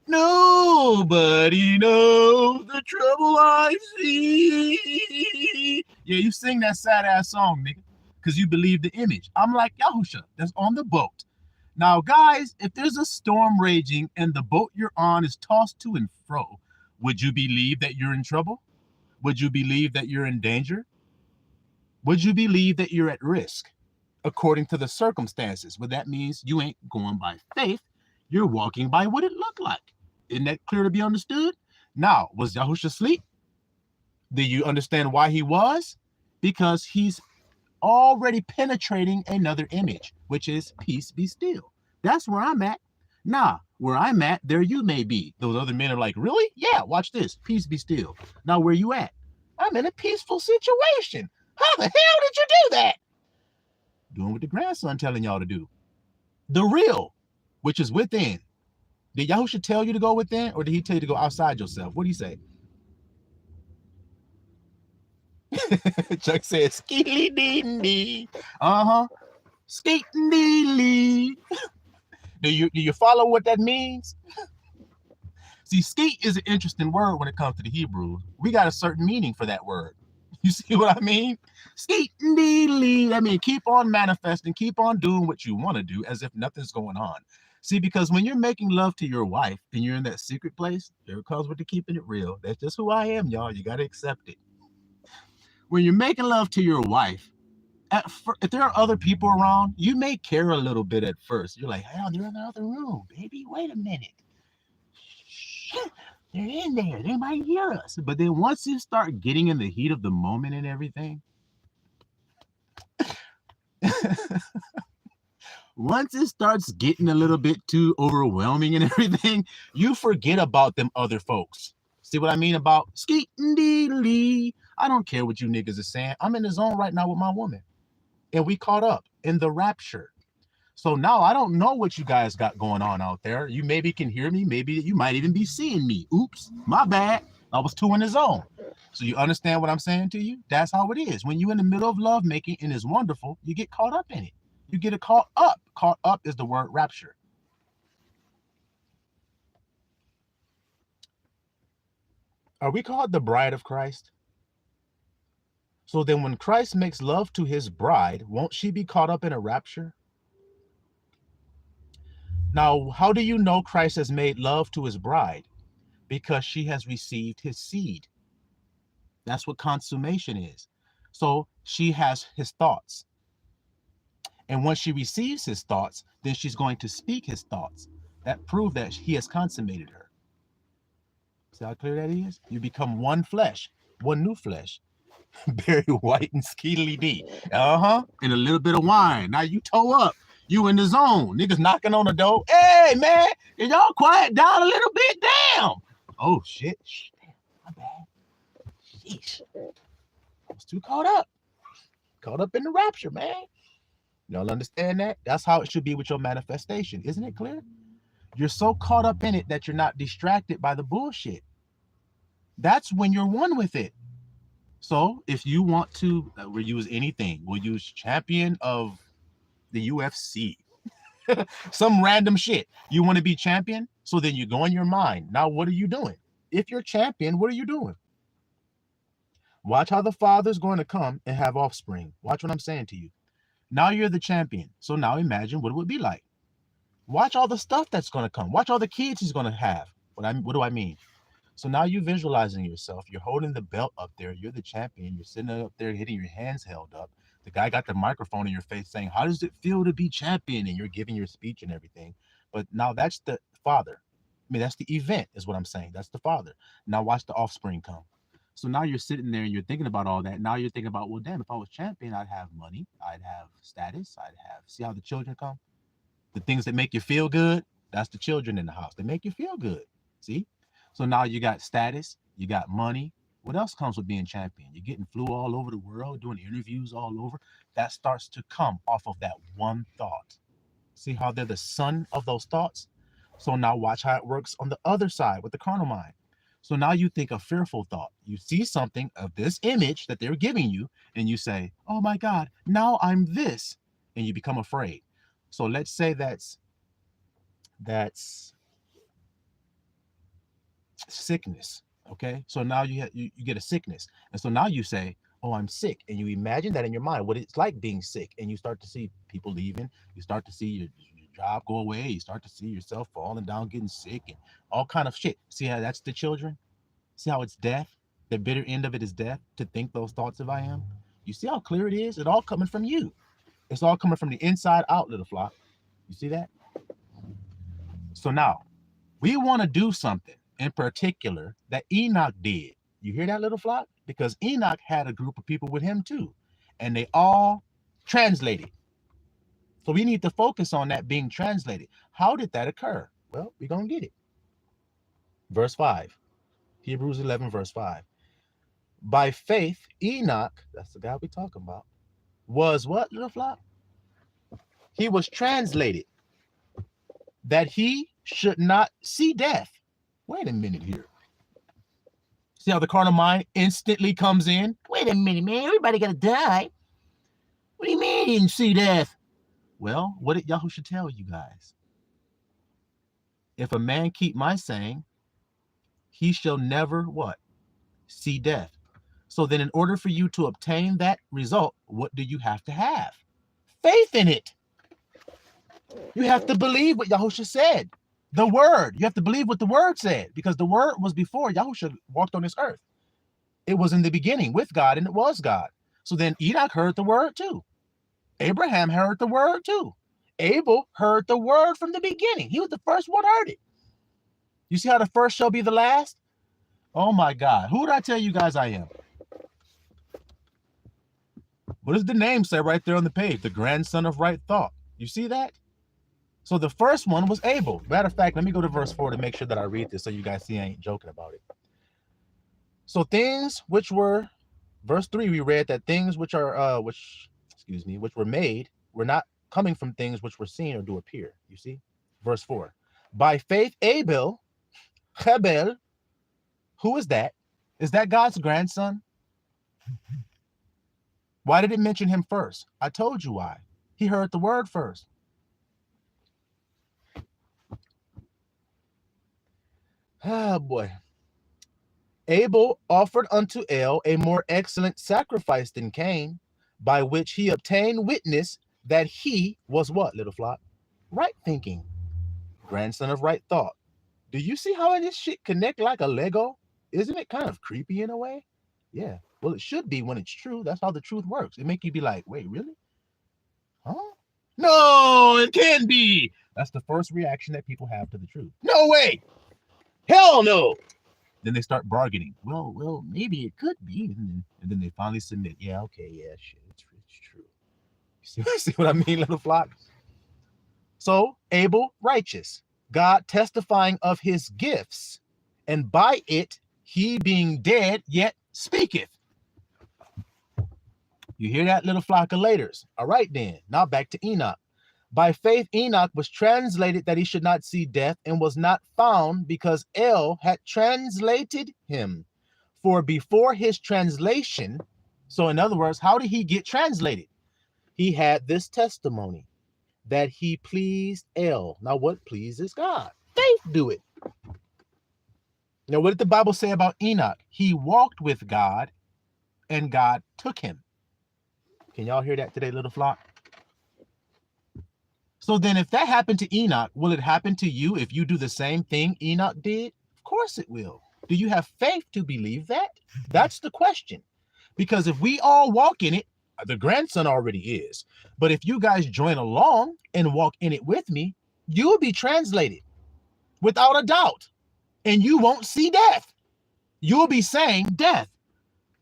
Nobody knows the trouble I see. Yeah, you sing that sad-ass song, nigga, because you believe the image. I'm like Yahusha that's on the boat. Now, guys, if there's a storm raging and the boat you're on is tossed to and fro, would you believe that you're in trouble? Would you believe that you're in danger? Would you believe that you're at risk according to the circumstances? Well, that means you ain't going by faith. You're walking by what it looked like. Isn't that clear to be understood? Now, was Yahusha asleep? Do you understand why he was? Because he's already penetrating another image, which is peace be still. That's where I'm at. Nah, where I'm at, there you may be. Those other men are like, really? Yeah, watch this. Peace be still. Now, where you at? I'm in a peaceful situation. How the hell did you do that? Doing what the grandson telling y'all to do. The real, which is within. Did Yahusha tell you to go within, or did he tell you to go outside yourself? What do you say? Chuck said, skeely dee dee. Skating dee. Do you follow what that means? See, skeet is an interesting word when it comes to the Hebrew. We got a certain meaning for that word. You see what I mean? Skeet dee. I mean, keep on manifesting, keep on doing what you want to do as if nothing's going on. See, because when you're making love to your wife and you're in that secret place, there it comes with the keeping it real. That's just who I am, y'all. You got to accept it. When you're making love to your wife, if there are other people around, you may care a little bit at first. You're like, oh, they're in the other room, baby. Wait a minute. Shit, they're in there. They might hear us. But then once you start getting in the heat of the moment and everything, once it starts getting a little bit too overwhelming and everything, you forget about them other folks. See what I mean about skeet-dee-lee? I don't care what you niggas are saying. I'm in the zone right now with my woman. And we caught up in the rapture. So now I don't know what you guys got going on out there. You maybe can hear me. Maybe you might even be seeing me. Oops, my bad. I was too in the zone. So you understand what I'm saying to you? That's how it is. When you're in the middle of love making and it's wonderful, you get caught up in it. You get caught up. Caught up is the word rapture. Are we called the bride of Christ? So then when Christ makes love to his bride, won't she be caught up in a rapture? Now, how do you know Christ has made love to his bride? Because she has received his seed. That's what consummation is. So she has his thoughts. And once she receives his thoughts, then she's going to speak his thoughts. That proves that he has consummated her. See how clear that is? You become one flesh, one new flesh. Very white and skeetily D. And a little bit of wine. Now you toe up. You in the zone. Niggas knocking on the door. Hey, man, can y'all quiet down a little bit? Damn. Oh, shit. Damn, my bad. Sheesh. I was too caught up. Caught up in the rapture, man. Y'all understand that? That's how it should be with your manifestation. Isn't it clear? You're so caught up in it that you're not distracted by the bullshit. That's when you're one with it. So if you want to, we'll use anything. We'll use champion of the UFC. Some random shit. You want to be champion? So then you go in your mind. Now, what are you doing? If you're champion, what are you doing? Watch how the father's going to come and have offspring. Watch what I'm saying to you. Now you're the champion. So now imagine what it would be like. Watch all the stuff that's going to come. Watch all the kids he's going to have. What do I mean? So now you're visualizing yourself. You're holding the belt up there. You're the champion. You're sitting up there hitting your hands held up. The guy got the microphone in your face saying, how does it feel to be champion? And you're giving your speech and everything. But now that's the father. I mean, that's the event is what I'm saying. That's the father. Now watch the offspring come. So now you're sitting there and you're thinking about all that. Now you're thinking about, well, damn, if I was champion, I'd have money. I'd have status. See how the children come? The things that make you feel good, that's the children in the house. They make you feel good. See? So now you got status, you got money. What else comes with being champion? You're getting flew all over the world, doing interviews all over. That starts to come off of that one thought. See how they're the son of those thoughts? So now watch how it works on the other side with the carnal mind. So now you think a fearful thought. You see something of this image that they're giving you, and you say, oh my God, now I'm this. And you become afraid. So let's say that's sickness. Okay. So now you get a sickness. And so now you say, oh, I'm sick. And you imagine that in your mind, what it's like being sick. And you start to see people leaving. You start to see your job go away. You start to see yourself falling down, getting sick and all kind of shit. See how that's the children? See how it's death? The bitter end of it is death, to think those thoughts of I am. You see how clear it is? It's all coming from you. It's all coming from the inside out, little flock. You see that? So now we want to do something in particular that Enoch did. You hear that, little flock? Because Enoch had a group of people with him too, and they all translated. So we need to focus on that being translated. How did that occur? Well, we're going to get it. Verse 5. Hebrews 11, verse 5. By faith, Enoch, that's the guy we're talking about, was what, little flock? He was translated that he should not see death. Wait a minute here. See how the carnal mind instantly comes in? Wait a minute, man. Everybody got to die. What do you mean you didn't see death? Well, what did Yahushua tell you guys? If a man keep my saying, he shall never what? See death. So then in order for you to obtain that result, what do you have to have? Faith in it. You have to believe what Yahushua said. The word. You have to believe what the word said, because the word was before Yahushua walked on this earth. It was in the beginning with God, and it was God. So then Enoch heard the word too. Abraham heard the word too. Abel heard the word from the beginning. He was the first one heard it. You see how the first shall be the last? Oh my God. Who did I tell you guys I am? What does the name say right there on the page? The grandson of right thought. You see that? So the first one was Abel. Matter of fact, let me go to verse 4 to make sure that I read this so you guys see I ain't joking about it. So things which were, verse 3, we read that things which are, which were made were not coming from things which were seen or do appear. You see? Verse 4. By faith, Abel, who is that? Is that God's grandson? Why did it mention him first? I told you why. He heard the word first. Ah, boy. Abel offered unto El a more excellent sacrifice than Cain, by which he obtained witness that he was what, little flock? Right thinking. Grandson of right thought. Do you see how this shit connect like a Lego? Isn't it kind of creepy in a way? Yeah. Well, it should be when it's true. That's how the truth works. It make you be like, wait, really? Huh? No, it can't be. That's the first reaction that people have to the truth. No way. Hell no. Then they start bargaining. Well, maybe it could be. And then they finally submit. Yeah, okay, yeah, shit, it's true. You see what I mean, little flock? So, Abel, righteous. God testifying of his gifts, and by it, he being dead, yet speaketh. You hear that, little flock of laters? All right, then. Now back to Enoch. By faith, Enoch was translated that he should not see death, and was not found, because El had translated him. For before his translation, so in other words, how did he get translated? He had this testimony that he pleased El. Now, what pleases God? Faith do it. Now, what did the Bible say about Enoch? He walked with God, and God took him. Can y'all hear that today, little flock? So then if that happened to Enoch, will it happen to you if you do the same thing Enoch did? Of course it will. Do you have faith to believe that? That's the question. Because if we all walk in it, the grandson already is. But if you guys join along and walk in it with me, you'll be translated without a doubt. And you won't see death. You'll be saying, death,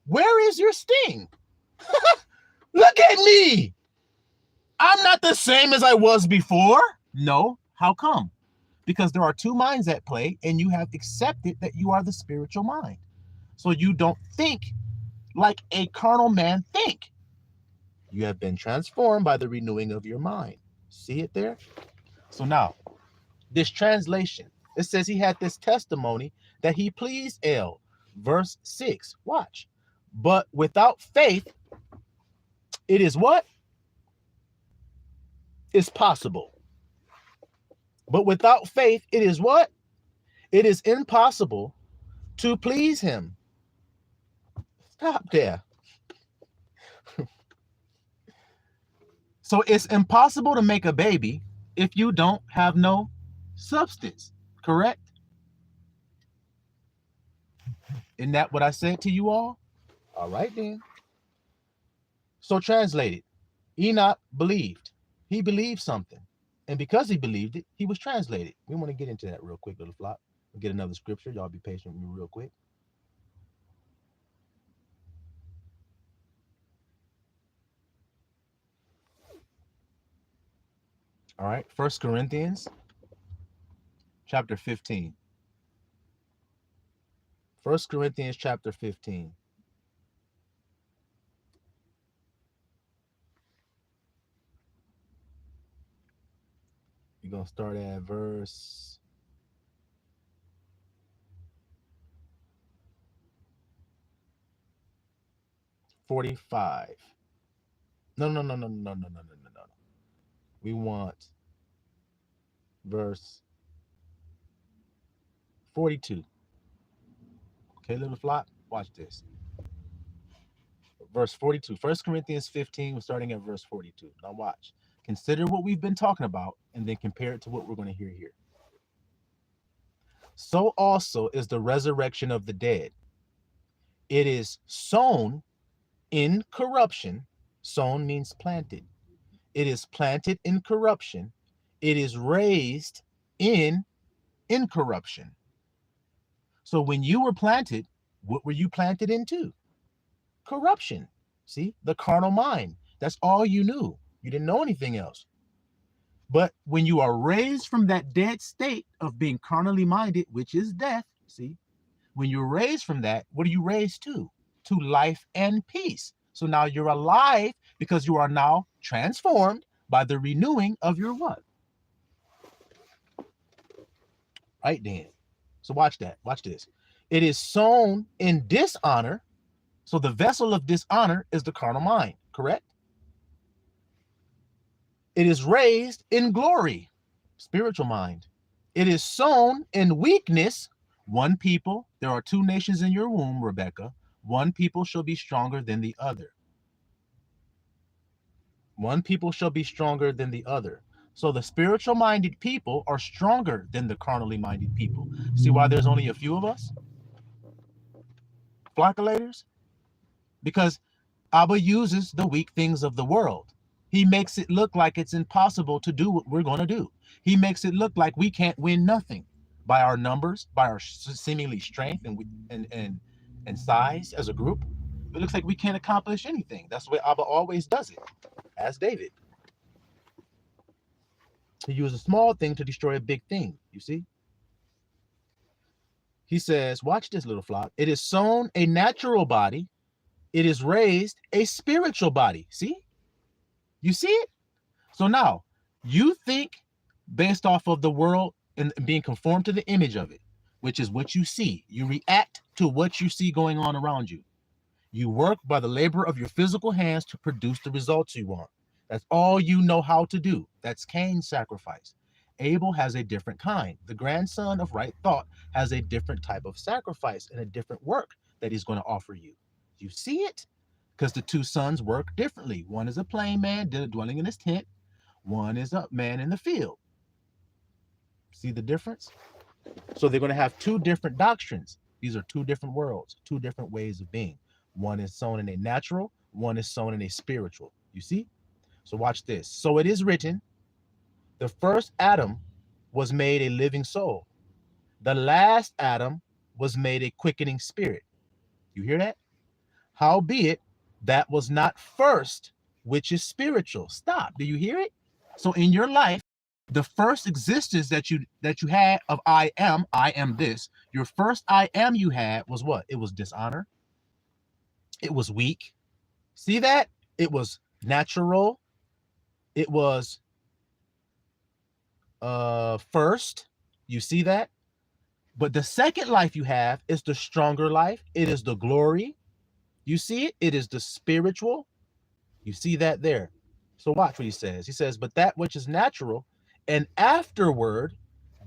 where is your sting? Look at me. I'm not the same as I was before. No. How come? Because there are two minds at play, and you have accepted that you are the spiritual mind. So you don't think like a carnal man think. You have been transformed by the renewing of your mind. See it there? So now, this translation, it says he had this testimony that he pleased El. Verse 6, watch. But without faith, it is what? It's possible. But without faith, it is what? It is impossible to please him. Stop there. So it's impossible to make a baby if you don't have no substance, correct? Isn't that what I said to you all? All right then. So translated, Enoch believed. He believed something. And because he believed it, he was translated. We want to get into that real quick, little flock. We'll get another scripture. Y'all be patient with me real quick. All right, 1 Corinthians chapter 15. 1 Corinthians chapter 15. You're going to start at verse 45. No. We want verse 42. Okay, little flock, watch this. Verse 42. 1 Corinthians 15, we're starting at verse 42. Now watch. Consider what we've been talking about and then compare it to what we're going to hear here. So also is the resurrection of the dead. It is sown in corruption. Sown means planted. It is planted in corruption. It is raised in incorruption. So when you were planted, what were you planted into? Corruption. See, the carnal mind. That's all you knew. You didn't know anything else. But when you are raised from that dead state of being carnally minded, which is death, see, when you're raised from that, what are you raised to? To life and peace. So now you're alive because you are now transformed by the renewing of your what? Right then. So watch that. Watch this. It is sown in dishonor. So the vessel of dishonor is the carnal mind, correct? It is raised in glory, spiritual mind. It is sown in weakness. One people, there are two nations in your womb, Rebecca. One people shall be stronger than the other. One people shall be stronger than the other. So the spiritual minded people are stronger than the carnally minded people. See why there's only a few of us? Flockulators? Because Abba uses the weak things of the world. He makes it look like it's impossible to do what we're going to do. He makes it look like we can't win nothing by our numbers, by our seemingly strength and size as a group. It looks like we can't accomplish anything. That's the way Abba always does it. As David. He used a small thing to destroy a big thing, you see? He says, watch this, little flock. It is sown a natural body. It is raised a spiritual body. See? You see it? So now, you think based off of the world and being conformed to the image of it, which is what you see. You react to what you see going on around you. You work by the labor of your physical hands to produce the results you want. That's all you know how to do. That's Cain's sacrifice. Abel has a different kind. The grandson of right thought has a different type of sacrifice and a different work that he's going to offer you. You see it? because the two sons work differently. One is a plain man dwelling in his tent. One is a man in the field. See the difference? So they're going to have two different doctrines. These are two different worlds, two different ways of being. One is sown in a natural, one is sown in a spiritual. You see? So watch this. So it is written, the first Adam was made a living soul. The last Adam was made a quickening spirit. You hear that? Howbeit, that was not first, which is spiritual. Stop. Do you hear it? So in your life, the first existence that you had of I am this. Your first I am you had was what? It was dishonor. It was weak. See that? It was natural. It was first. You see that? But the second life you have is the stronger life. It is the glory. You see it? It is the spiritual. You see that there. So watch what he says. He says, but that which is natural, and afterward,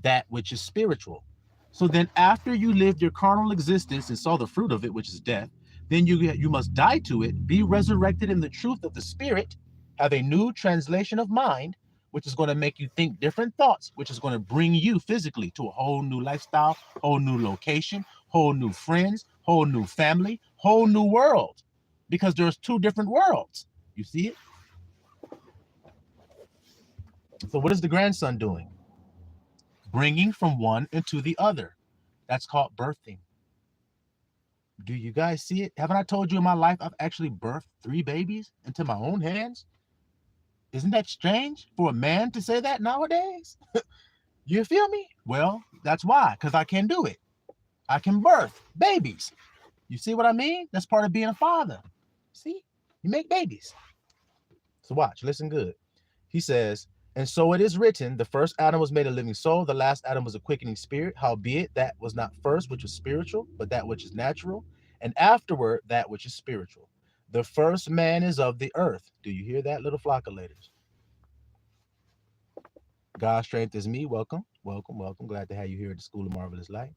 that which is spiritual. So then after you lived your carnal existence and saw the fruit of it, which is death, then you must die to it, be resurrected in the truth of the spirit, have a new translation of mind, which is going to make you think different thoughts, which is going to bring you physically to a whole new lifestyle, whole new location, whole new friends, whole new family, whole new world, because there's two different worlds. You see it? So what is the grandson doing? Bringing from one into the other. That's called birthing. Do you guys see it? Haven't I told you in my life I've actually birthed 3 babies into my own hands? Isn't that strange for a man to say that nowadays? You feel me? Well, that's why, because I can do it. I can birth babies. You see what I mean? That's part of being a father. See? You make babies. So watch, listen good. He says, and so it is written, the first Adam was made a living soul, the last Adam was a quickening spirit, howbeit that was not first which was spiritual, but that which is natural, and afterward that which is spiritual. The first man is of the earth. Do you hear that, little flockulators? God's strength is me. Welcome, welcome, welcome. Glad to have you here at the School of Marvelous Light.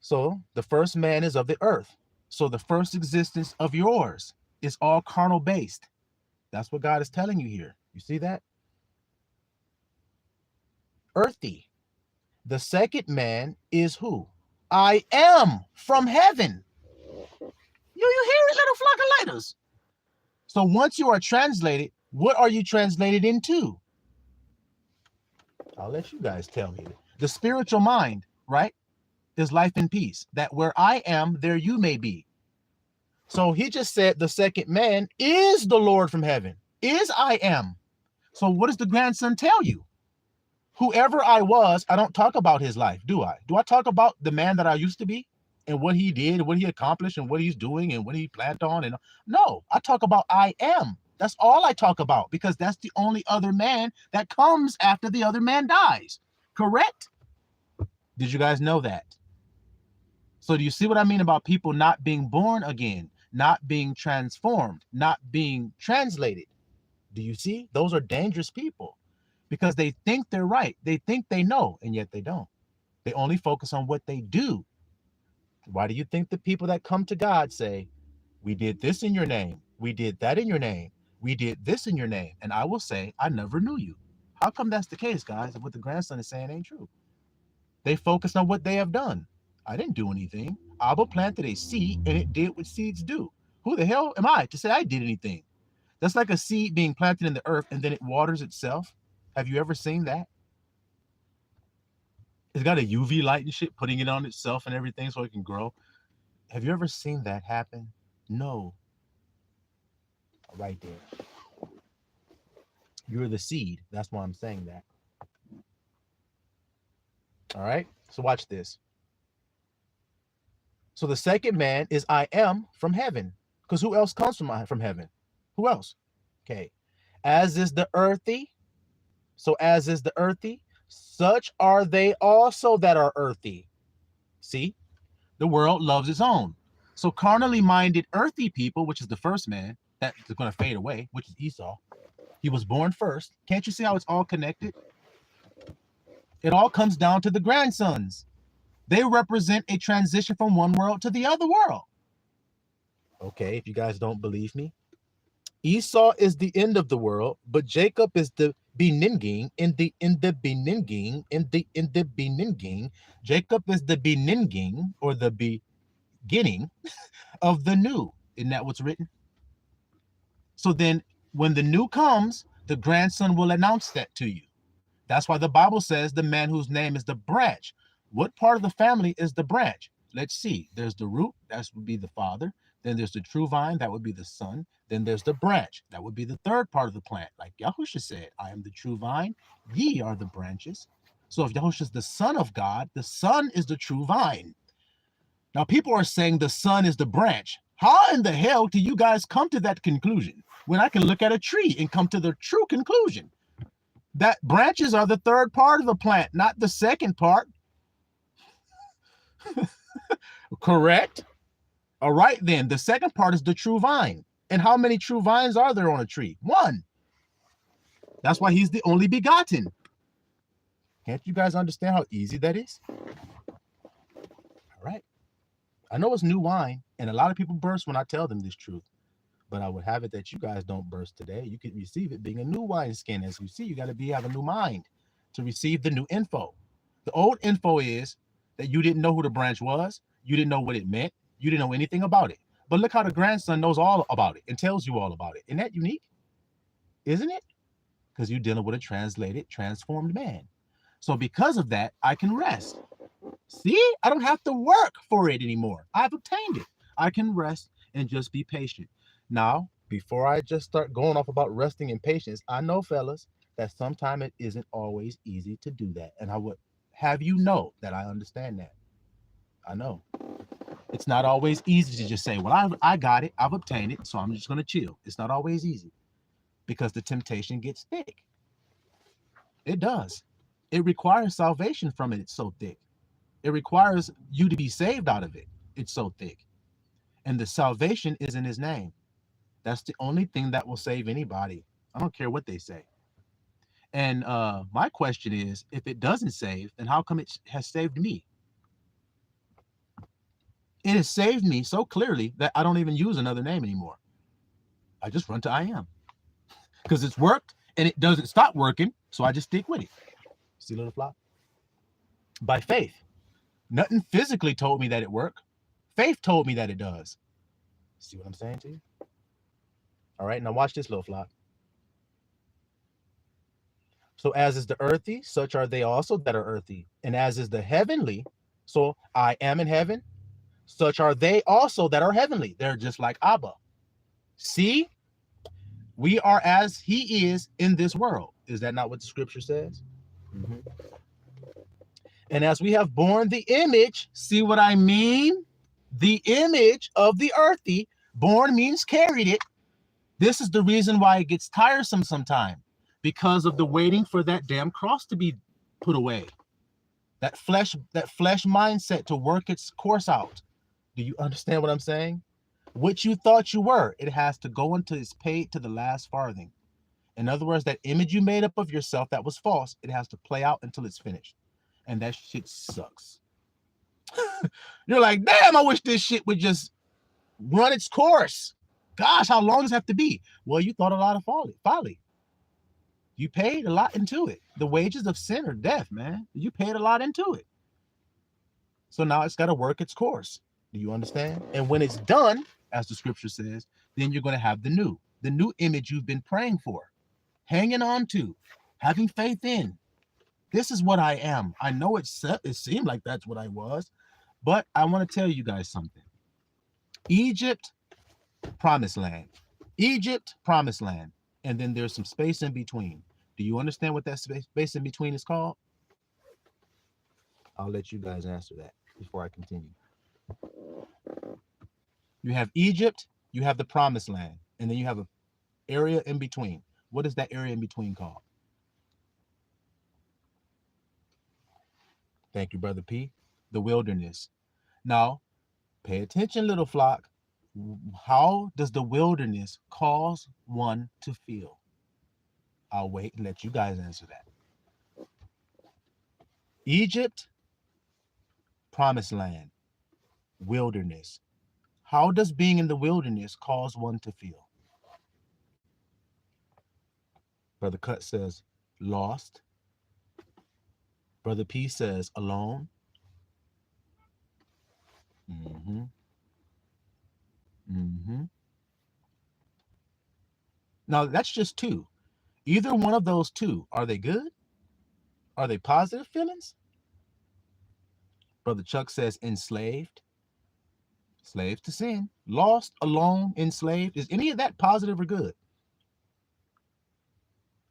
So the first man is of the earth. So the first existence of yours is all carnal based. That's what God is telling you here. You see that? Earthy. The second man is who? I am from heaven. You hear it, little flock of lighters? So once you are translated, what are you translated into? I'll let you guys tell me. The spiritual mind, right, is life and peace. That where I am, there you may be. So he just said the second man is the Lord from heaven. Is I am. So what does the grandson tell you? Whoever I was, I don't talk about his life, do I? Do I talk about the man that I used to be and what he did, and what he accomplished, and what he's doing, and what he planned on? And no, I talk about I am. That's all I talk about, because that's the only other man that comes after the other man dies. Correct? Did you guys know that? So do you see what I mean about people not being born again, not being transformed, not being translated? Do you see? Those are dangerous people, because they think they're right. They think they know, and yet they don't. They only focus on what they do. Why do you think the people that come to God say, we did this in your name, we did that in your name, we did this in your name? And I will say, I never knew you. How come that's the case, guys? And what the grandson is saying ain't true. They focus on what they have done. I didn't do anything. Abba planted a seed, and it did what seeds do. Who the hell am I to say I did anything? That's like a seed being planted in the earth, and then it waters itself. Have you ever seen that? It's got a UV light and shit, putting it on itself and everything so it can grow. Have you ever seen that happen? No. Right there. You're the seed. That's why I'm saying that. All right. So watch this. So the second man is I am from heaven. Because who else comes from heaven? Who else? Okay. As is the earthy. So as is the earthy, such are they also that are earthy. See? The world loves its own. So carnally minded earthy people, which is the first man, that is going to fade away, which is Esau. He was born first. Can't you see how it's all connected? It all comes down to the grandsons. They represent a transition from one world to the other world. Okay, if you guys don't believe me, Esau is the end of the world, but Jacob is the beninging in the beninging in the beninging. Jacob is the beninging or the beginning of the new. Isn't that what's written? So then when the new comes, the grandson will announce that to you. That's why the Bible says the man whose name is the branch. What part of the family is the branch? Let's see. There's the root, that would be the father. Then there's the true vine, that would be the son. Then there's the branch, that would be the third part of the plant. Like Yahusha said, I am the true vine, ye are the branches. So if Yahusha is the son of God, the son is the true vine. Now people are saying the son is the branch. How in the hell do you guys come to that conclusion when I can look at a tree and come to the true conclusion? That branches are the third part of the plant, not the second part. Correct? All right, then. The second part is the true vine. And how many true vines are there on a tree? One. That's why he's the only begotten. Can't you guys understand how easy that is? All right. I know it's new wine, and a lot of people burst when I tell them this truth. But I would have it that you guys don't burst today. You can receive it being a new wineskin. As you see, you got to have a new mind to receive the new info. The old info is that you didn't know who the branch was. You didn't know what it meant. You didn't know anything about it. But look how the grandson knows all about it and tells you all about it. Isn't that unique? Isn't it? Because you're dealing with a translated, transformed man. So because of that, I can rest. See, I don't have to work for it anymore. I've obtained it. I can rest and just be patient. Now, before I just start going off about resting and patience, I know, fellas, that sometimes it isn't always easy to do that. And I would have you know that I understand that. I know. It's not always easy to just say, well, I got it. I've obtained it, so I'm just going to chill. It's not always easy because the temptation gets thick. It does. It requires salvation from it. It's so thick. It requires you to be saved out of it. It's so thick. And the salvation is in his name. That's the only thing that will save anybody. I don't care what they say. And my question is, if it doesn't save, then how come it has saved me? It has saved me so clearly that I don't even use another name anymore. I just run to I am. Because it's worked and it doesn't stop working, so I just stick with it. See, little flop? By faith. Nothing physically told me that it worked. Faith told me that it does. See what I'm saying to you? All right, now watch this, little flock. So as is the earthy, such are they also that are earthy. And as is the heavenly, so I am in heaven, such are they also that are heavenly. They're just like Abba. See, we are as he is in this world. Is that not what the scripture says? Mm-hmm. And as we have borne the image, see what I mean? The image of the earthy, born means carried it. This is the reason why it gets tiresome sometimes, because of the waiting for that damn cross to be put away. That flesh mindset to work its course out. Do you understand what I'm saying? What you thought you were, it has to go until it's paid to the last farthing. In other words, that image you made up of yourself that was false, it has to play out until it's finished. And that shit sucks. You're like, damn, I wish this shit would just run its course. Gosh, how long does it have to be? Well, you thought a lot of folly. You paid a lot into it. The wages of sin are death, man. You paid a lot into it. So now it's got to work its course. Do you understand? And when it's done, as the scripture says, then you're going to have the new image you've been praying for, hanging on to, having faith in. This is what I am. I know it seemed like that's what I was, but I want to tell you guys something. Egypt, promised land. Egypt, promised land. And then there's some space in between. Do you understand what that space in between is called? I'll let you guys answer that before I continue. You have Egypt, you have the promised land, and then you have an area in between. What is that area in between called? Thank you, Brother P. The wilderness. Now, pay attention, little flock. How does the wilderness cause one to feel? I'll wait and let you guys answer that. Egypt, promised land, wilderness. How does being in the wilderness cause one to feel? Brother Cut says lost. Brother P says alone. Mm-hmm. Mm-hmm. Now that's just two. Either one of those two, are they good? Are they positive feelings? Brother Chuck says enslaved. Slave to sin. Lost, alone, enslaved. Is any of that positive or good?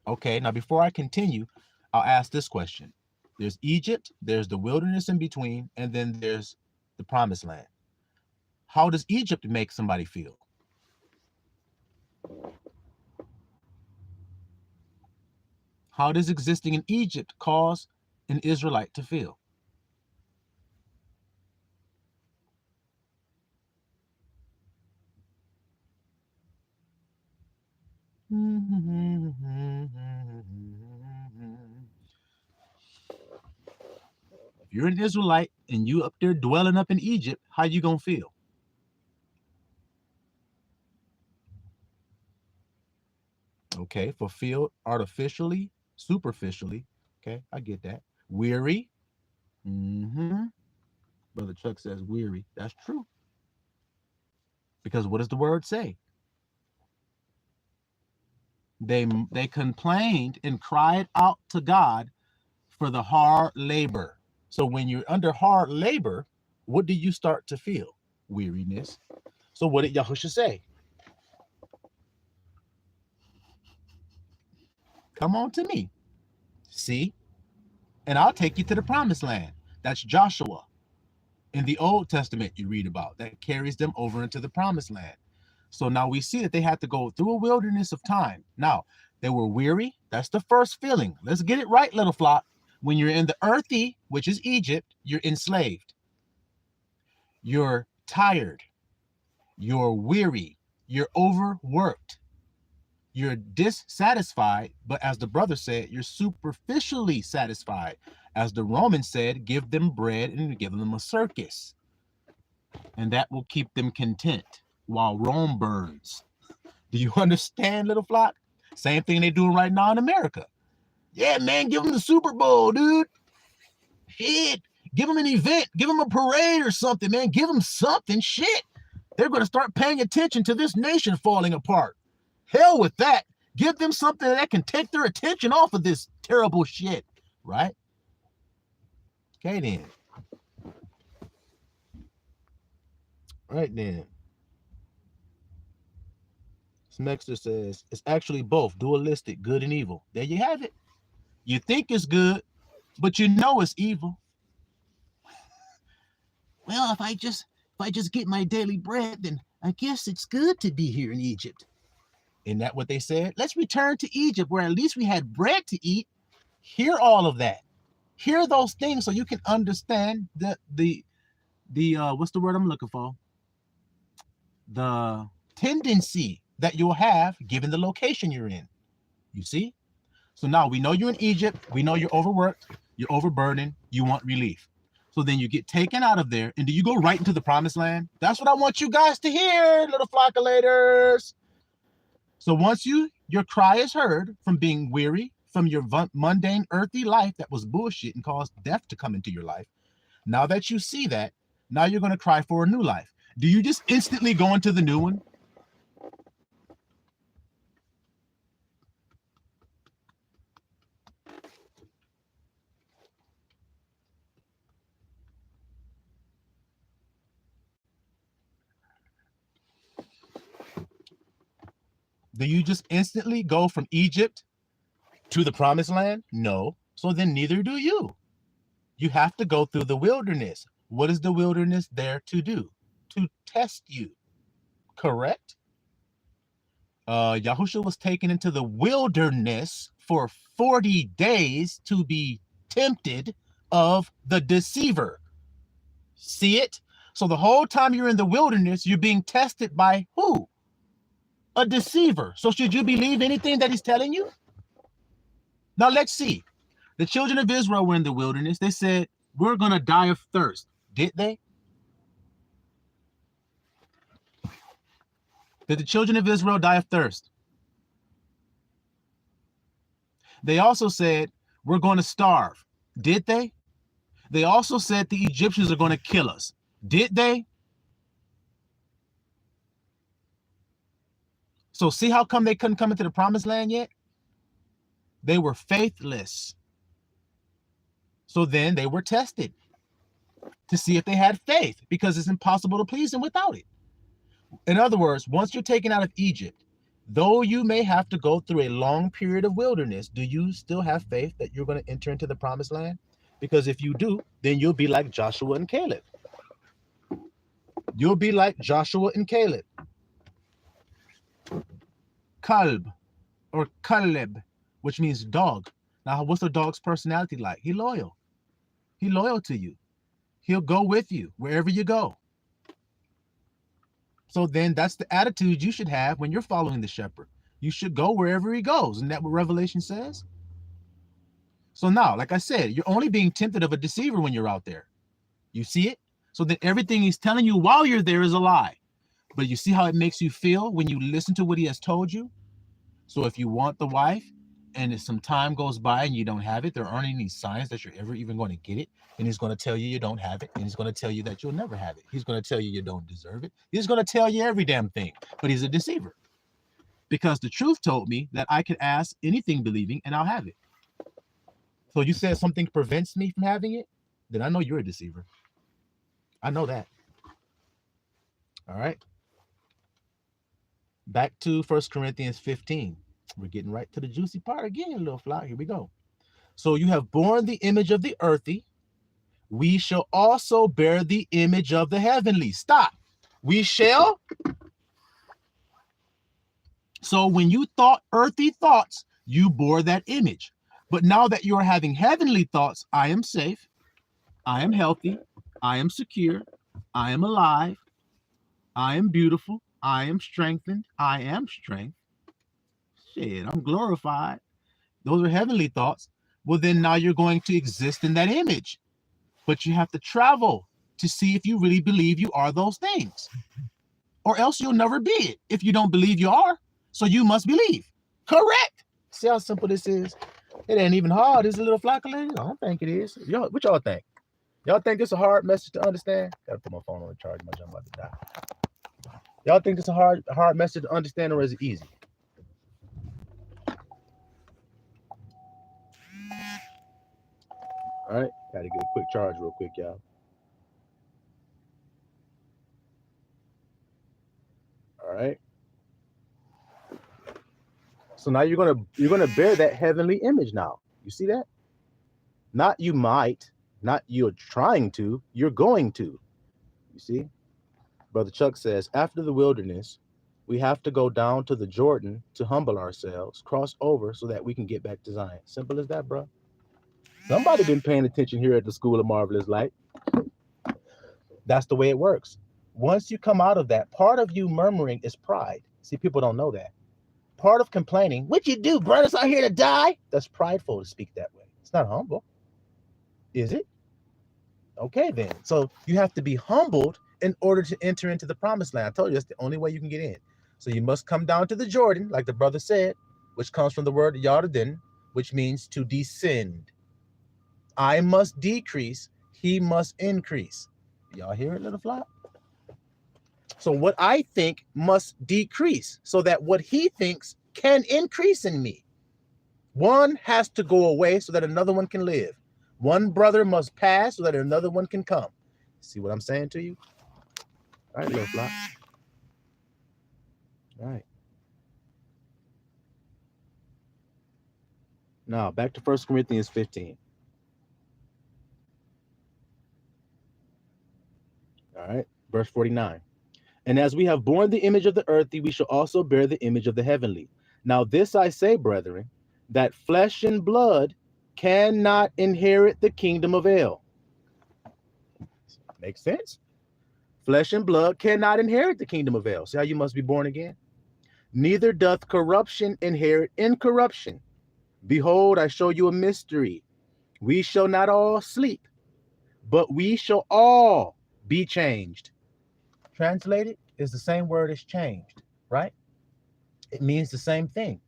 Okay, now before I continue, I'll ask this question. There's Egypt, there's the wilderness in between, and then there's the promised land. How does Egypt make somebody feel? How does existing in Egypt cause an Israelite to feel? If you're an Israelite and you up there dwelling up in Egypt, how you gonna feel? Okay, fulfilled artificially, superficially. Okay, I get that. Weary. Brother Chuck says weary. That's true. Because what does the word say? They complained and cried out to God for the hard labor. So when you're under hard labor, what do you start to feel? Weariness. So what did Yahusha say? Come on to me. See? And I'll take you to the promised land. That's Joshua. In the Old Testament you read about that carries them over into the promised land. So now we see that they had to go through a wilderness of time. Now, they were weary. That's the first feeling. Let's get it right, little flock. When you're in the earthy, which is Egypt, you're enslaved. You're tired. You're weary. You're overworked. You're dissatisfied, but as the brother said, you're superficially satisfied. As the Romans said, give them bread and give them a circus. And that will keep them content while Rome burns. Do you understand, little flock? Same thing they're doing right now in America. Yeah, man, give them the Super Bowl, dude. Shit. Give them an event. Give them a parade or something, man. Give them something. Shit. They're going to start paying attention to this nation falling apart. Hell with that. Give them something that can take their attention off of this terrible shit, right? Okay, then. Right then. Smexter says, it's actually both dualistic, good and evil. There you have it. You think it's good, but you know it's evil. Well, if I just get my daily bread, then I guess it's good to be here in Egypt. Isn't that what they said? Let's return to Egypt where at least we had bread to eat. Hear all of that. Hear those things so you can understand the what's the word I'm looking for? The tendency that you'll have given the location you're in. You see? So now we know you're in Egypt. We know you're overworked. You're overburdened. You want relief. So then you get taken out of there. And do you go right into the promised land? That's what I want you guys to hear, little flockulators. So once your cry is heard from being weary, from your mundane earthly life that was bullshit and caused death to come into your life. Now that you see that, now you're going to cry for a new life. Do you just instantly go into the new one? Do you just instantly go from Egypt to the promised land? No. So then neither do you. You have to go through the wilderness. What is the wilderness there to do? To test you. Correct? Yahushua was taken into the wilderness for 40 days to be tempted of the deceiver. See it? So the whole time you're in the wilderness, you're being tested by who? A deceiver. So should you believe anything that he's telling you? Now let's see. The children of Israel were in the wilderness. They said, we're going to die of thirst. Did they? Did the children of Israel die of thirst? They also said, we're going to starve. Did they? They also said the Egyptians are going to kill us. Did they? So see how come they couldn't come into the promised land yet? They were faithless. So then they were tested to see if they had faith, because it's impossible to please him without it. In other words, once you're taken out of Egypt, though you may have to go through a long period of wilderness, do you still have faith that you're going to enter into the promised land? Because if you do, then you'll be like Joshua and Caleb. You'll be like Joshua and Caleb. Kalb or Caleb, which means dog. Now, what's a dog's personality like? He's loyal. He's loyal to you. He'll go with you wherever you go. So then that's the attitude you should have when you're following the shepherd. You should go wherever he goes. Isn't that what Revelation says? So now, like I said, you're only being tempted of a deceiver when you're out there. You see it? So then everything he's telling you while you're there is a lie. But you see how it makes you feel when you listen to what he has told you? So if you want the wife, and if some time goes by and you don't have it, there aren't any signs that you're ever even going to get it. And he's going to tell you don't have it. And he's going to tell you that you'll never have it. He's going to tell you don't deserve it. He's going to tell you every damn thing. But he's a deceiver. Because the truth told me that I could ask anything believing and I'll have it. So you said something prevents me from having it? Then I know you're a deceiver. I know that. All right. Back to 1 Corinthians 15. We're getting right to the juicy part again, little fly. Here we go. So you have borne the image of the earthy. We shall also bear the image of the heavenly. Stop. We shall. So when you thought earthy thoughts, you bore that image. But now that you're having heavenly thoughts, I am safe. I am healthy. I am secure. I am alive. I am beautiful. I am strengthened. I am strength. Shit, I'm glorified. Those are heavenly thoughts. Well, then now you're going to exist in that image. But you have to travel to see if you really believe you are those things. Or else you'll never be it if you don't believe you are. So you must believe. Correct. See how simple this is? It ain't even hard. It's a little flockulated. I don't think it is. Y'all, what y'all think? Y'all think it's a hard message to understand? Gotta put my phone on the charge. My jump about to die. Y'all think it's a hard message to understand, or is it easy? All right, gotta get a quick charge real quick, y'all. All right. So now you're gonna bear that heavenly image now. You see that? Not you might, not you're trying to, you're going to. You see? Brother Chuck says, after the wilderness, we have to go down to the Jordan to humble ourselves, cross over so that we can get back to Zion. Simple as that, bro. Somebody been paying attention here at the School of Marvelous Light. That's the way it works. Once you come out of that, part of you murmuring is pride. See, people don't know that. Part of complaining, what you do, brothers out here to die? That's prideful to speak that way. It's not humble. Is it? Okay, then. So you have to be humbled in order to enter into the promised land. I told you that's the only way you can get in. So you must come down to the Jordan, like the brother said, which comes from the word Yarden, which means to descend. I must decrease, he must increase. Y'all hear it, little flock? So what I think must decrease so that what he thinks can increase in me. One has to go away so that another one can live. One brother must pass so that another one can come. See what I'm saying to you? All right, little flock. All right. Now, back to 1 Corinthians 15. All right, verse 49. And as we have borne the image of the earthly, we shall also bear the image of the heavenly. Now this I say, brethren, that flesh and blood cannot inherit the kingdom of El. Makes sense? Flesh and blood cannot inherit the kingdom of El. See how you must be born again? Neither doth corruption inherit incorruption. Behold, I show you a mystery. We shall not all sleep, but we shall all be changed. Translated is the same word as changed. right? It means the same thing.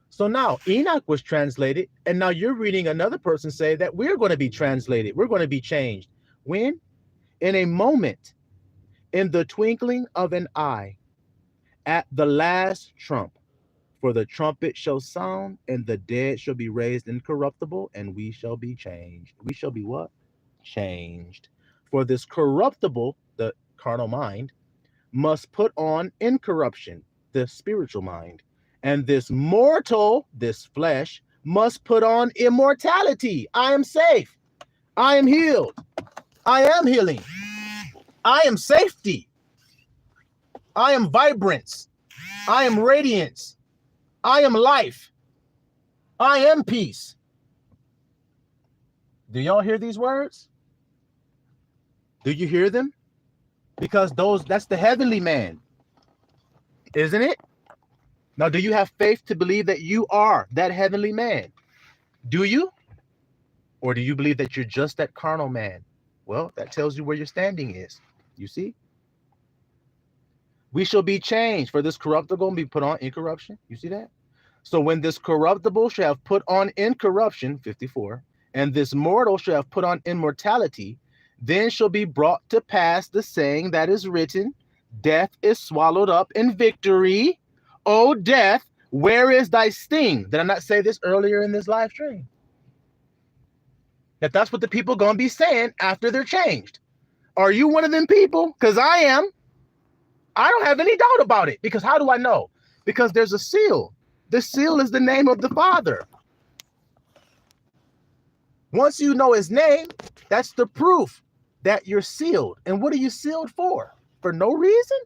So now Enoch was translated, and now you're reading another person say that we're going to be translated. We're going to be changed. When? In a moment, in the twinkling of an eye, at the last trump. For the trumpet shall sound, and the dead shall be raised incorruptible, and we shall be changed. We shall be what? Changed. For this corruptible, the carnal mind, must put on incorruption, the spiritual mind. And this mortal, this flesh, must put on immortality. I am safe. I am healed. I am healing. I am safety. I am vibrance. I am radiance. I am life. I am peace. Do y'all hear these words? Do you hear them? Because that's the heavenly man, isn't it? Now, do you have faith to believe that you are that heavenly man? Do you? Or do you believe that you're just that carnal man? Well, that tells you where your standing is. You see? We shall be changed, for this corruptible and be put on incorruption. You see that? So when this corruptible shall have put on incorruption, 54, and this mortal shall have put on immortality, then shall be brought to pass the saying that is written, death is swallowed up in victory. O death, where is thy sting? Did I not say this earlier in this live stream? That's what the people going to be saying after they're changed. Are you one of them people? Because I am. I don't have any doubt about it. Because how do I know? Because there's a seal. The seal is the name of the Father. Once you know his name, that's the proof that you're sealed. And what are you sealed for? For no reason?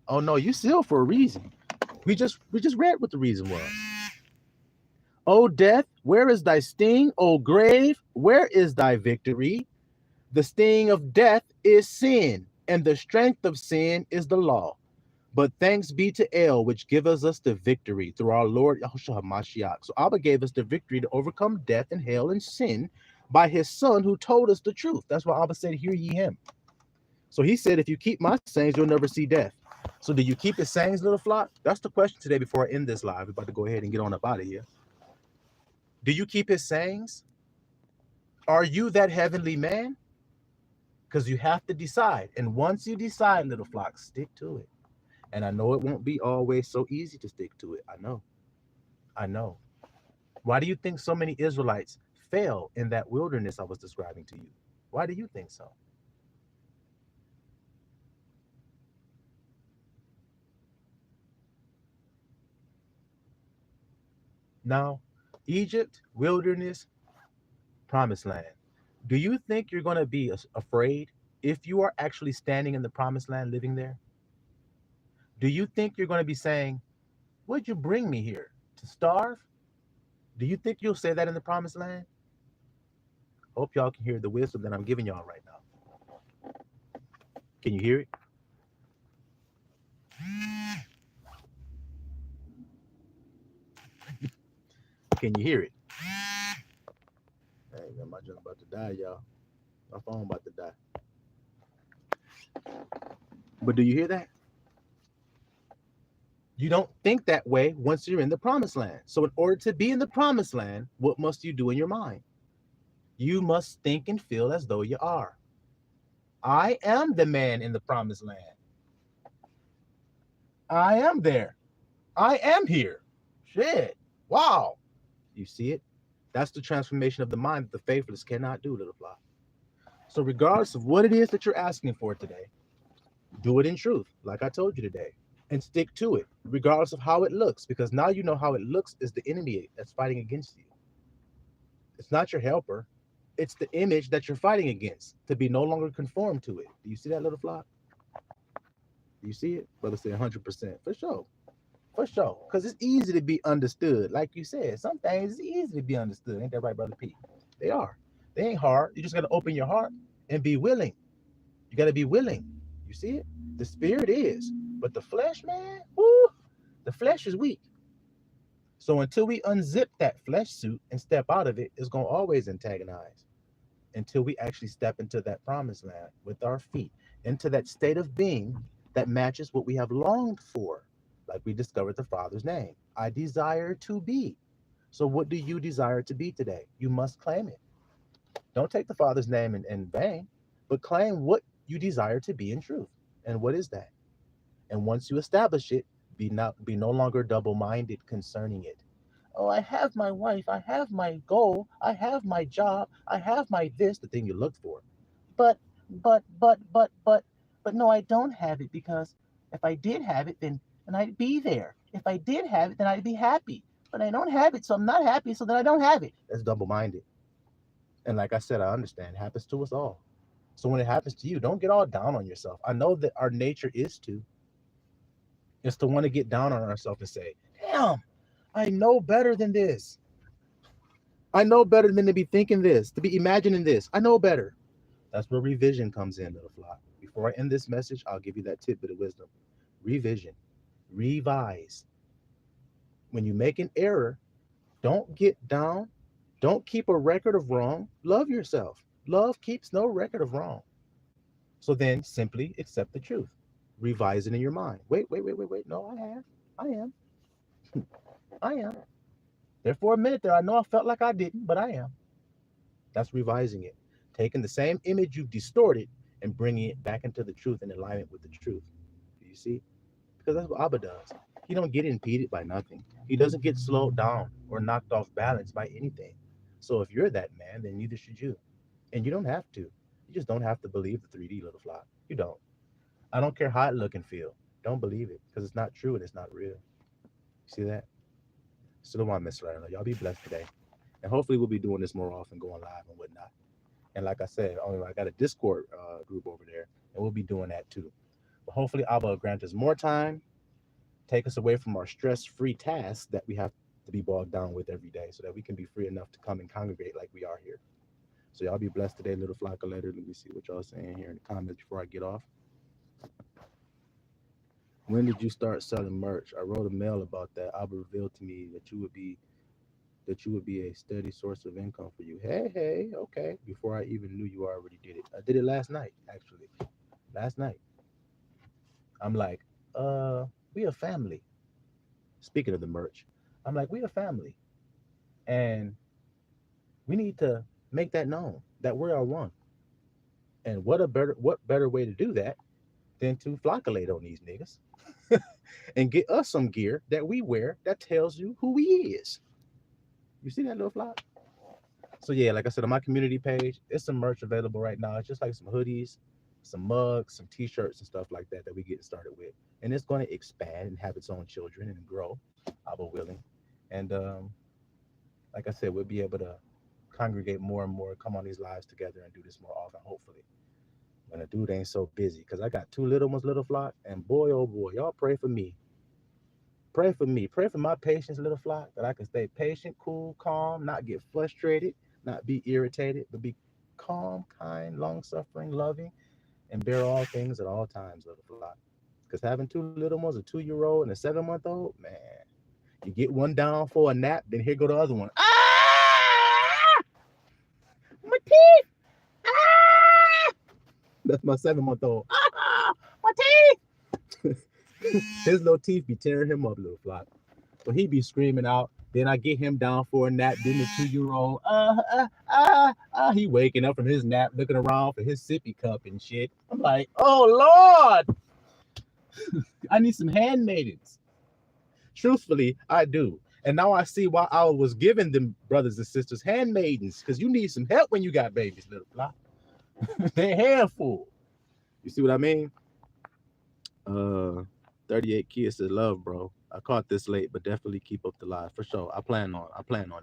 Oh no, you sealed for a reason. We just read what the reason was. O death, where is thy sting? O grave, where is thy victory? The sting of death is sin, and the strength of sin is the law. But thanks be to El, which gives us the victory through our Lord Yahushua HaMashiach. So Abba gave us the victory to overcome death and hell and sin by his son who told us the truth. That's why Abba said, hear ye him. So he said, if you keep my sayings, you'll never see death. So do you keep his sayings, little flock? That's the question today before I end this live. We're about to go ahead and get on up out of here. Do you keep his sayings? Are you that heavenly man? Because you have to decide. And once you decide, little flock, stick to it. And I know it won't be always so easy to stick to it. I know. Why do you think so many Israelites fell in that wilderness I was describing to you? Why do you think so? Now, Egypt, wilderness, promised land. Do you think you're going to be afraid if you are actually standing in the promised land, living there? Do you think you're going to be saying, what'd you bring me here? To starve? Do you think you'll say that in the promised land? Hope y'all can hear the wisdom that I'm giving y'all right now. Can you hear it? Can you hear it? Hey, man, my junk about to die, y'all. My phone about to die. But do you hear that? You don't think that way once you're in the promised land. So in order to be in the promised land, what must you do in your mind? You must think and feel as though you are. I am the man in the promised land. I am there. I am here. Shit. Wow. You see it? That's the transformation of the mind that the faithless cannot do, little flock. So regardless of what it is that you're asking for today, do it in truth, like I told you today, and stick to it, regardless of how it looks, because now you know how it looks is the enemy that's fighting against you. It's not your helper. It's the image that you're fighting against to be no longer conformed to it. Do you see that, little flock? Do you see it? Brother say 100%. For sure. For sure. Because it's easy to be understood. Like you said, some things is easy to be understood. Ain't that right, Brother Pete? They are. They ain't hard. You just got to open your heart and be willing. You got to be willing. You see it? The spirit is. But the flesh, man, woo, the flesh is weak. So until we unzip that flesh suit and step out of it, it's going to always antagonize until we actually step into that promised land with our feet, into that state of being that matches what we have longed for. Like we discovered the Father's name. I desire to be. So what do you desire to be today? You must claim it. Don't take the Father's name in vain, but claim what you desire to be in truth. And what is that? And once you establish it, be no longer double-minded concerning it. Oh, I have my wife, I have my goal, I have my job, I have my this, the thing you looked for. But but no, I don't have it because if I did have it, then I'd be there. If I did have it, then I'd be happy. But I don't have it, so I'm not happy, so then I don't have it. That's double-minded. And like I said, I understand it happens to us all. So when it happens to you, don't get all down on yourself. I know that our nature is to want to get down on ourselves and say, damn, I know better than this. I know better than to be thinking this, to be imagining this. I know better. That's where revision comes in, little flock. Before I end this message, I'll give you that tidbit of wisdom. Revision, revise. When you make an error, don't get down. Don't keep a record of wrong. Love yourself. Love keeps no record of wrong. So then simply accept the truth. Revise it in your mind. Wait. No, I am. I am. There for a minute there, I know I felt like I didn't, but I am. That's revising it. Taking the same image you've distorted and bringing it back into the truth in alignment with the truth. Do you see? Because that's what Abba does. He don't get impeded by nothing. He doesn't get slowed down or knocked off balance by anything. So if you're that man, then neither should you. And you don't have to. You just don't have to believe the 3D, little flock. You don't. I don't care how it look and feel. Don't believe it because it's not true and it's not real. You see that? Still want Miss Lerner. Y'all be blessed today. And hopefully we'll be doing this more often, going live and whatnot. And like I said, I got a Discord group over there, and we'll be doing that too. But hopefully Abba will grant us more time, take us away from our stress-free tasks that we have to be bogged down with every day so that we can be free enough to come and congregate like we are here. So y'all be blessed today, little flock of letter. Let me see what y'all saying here in the comments before I get off. When did you start selling merch? I wrote a mail about that. Abba revealed to me that you would be a steady source of income for you. Hey, okay. Before I even knew you already did it. I did it last night, actually. Last night. I'm like, we a family. Speaking of the merch, I'm like, we a family. And we need to make that known that we are one. And what better way to do that than to flocculate on these niggas and get us some gear that we wear that tells you who he is. You see that little flock? So yeah, like I said, on my community page, it's some merch available right now. It's just like some hoodies, some mugs, some t-shirts and stuff like that we getting started with. And it's going to expand and have its own children and grow, Abba willing. And like I said, we'll be able to congregate more and more, come on these lives together and do this more often, hopefully. When a dude ain't so busy. Because I got two little ones, little flock, and boy, oh boy, y'all pray for me. Pray for me. Pray for my patience, little flock, that I can stay patient, cool, calm, not get frustrated, not be irritated, but be calm, kind, long-suffering, loving, and bear all things at all times, little flock. Because having two little ones, a 2-year-old and a 7-month-old, man, you get one down for a nap, then here go the other one. Ah! My teeth! Ah! That's my 7-month-old. Ah! My teeth! His little teeth be tearing him up, little flock. So he be screaming out. Then I get him down for a nap. Then the 2-year-old, he waking up from his nap, looking around for his sippy cup and shit. I'm like, oh Lord, I need some handmaidens. Truthfully, I do. And now I see why I was giving them brothers and sisters handmaidens, because you need some help when you got babies, little flock. They're handful. You see what I mean? 38 kids to love, bro. I caught this late, but definitely keep up the live for sure. I plan on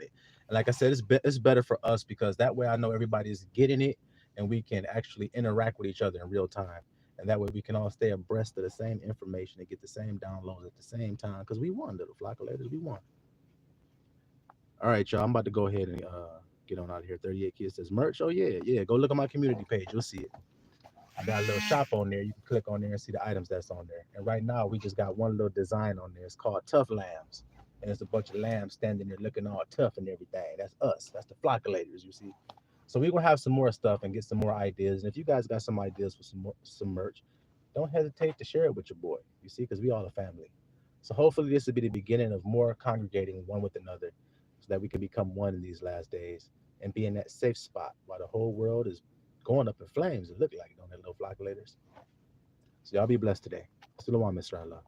it. And like I said, it's better for us because that way I know everybody's getting it and we can actually interact with each other in real time. And that way we can all stay abreast of the same information and get the same downloads at the same time because we won, little flockulators. We won. All right, y'all. I'm about to go ahead and get on out of here. 38 kids says merch. Oh yeah. Go look at my community page. You'll see it. I got a little shop on there. You can click on there and see the items that's on there. And right now, we just got one little design on there. It's called Tough Lambs. And it's a bunch of lambs standing there looking all tough and everything. That's us. That's the flockulators, you see. So we're going to have some more stuff and get some more ideas. And if you guys got some ideas for some merch, don't hesitate to share it with your boy. You see, because we all a family. So hopefully this will be the beginning of more congregating one with another so that we can become one in these last days and be in that safe spot while the whole world is going up in flames. It look like it on their little flockulators. So y'all be blessed today. Still on, Mr. Allah.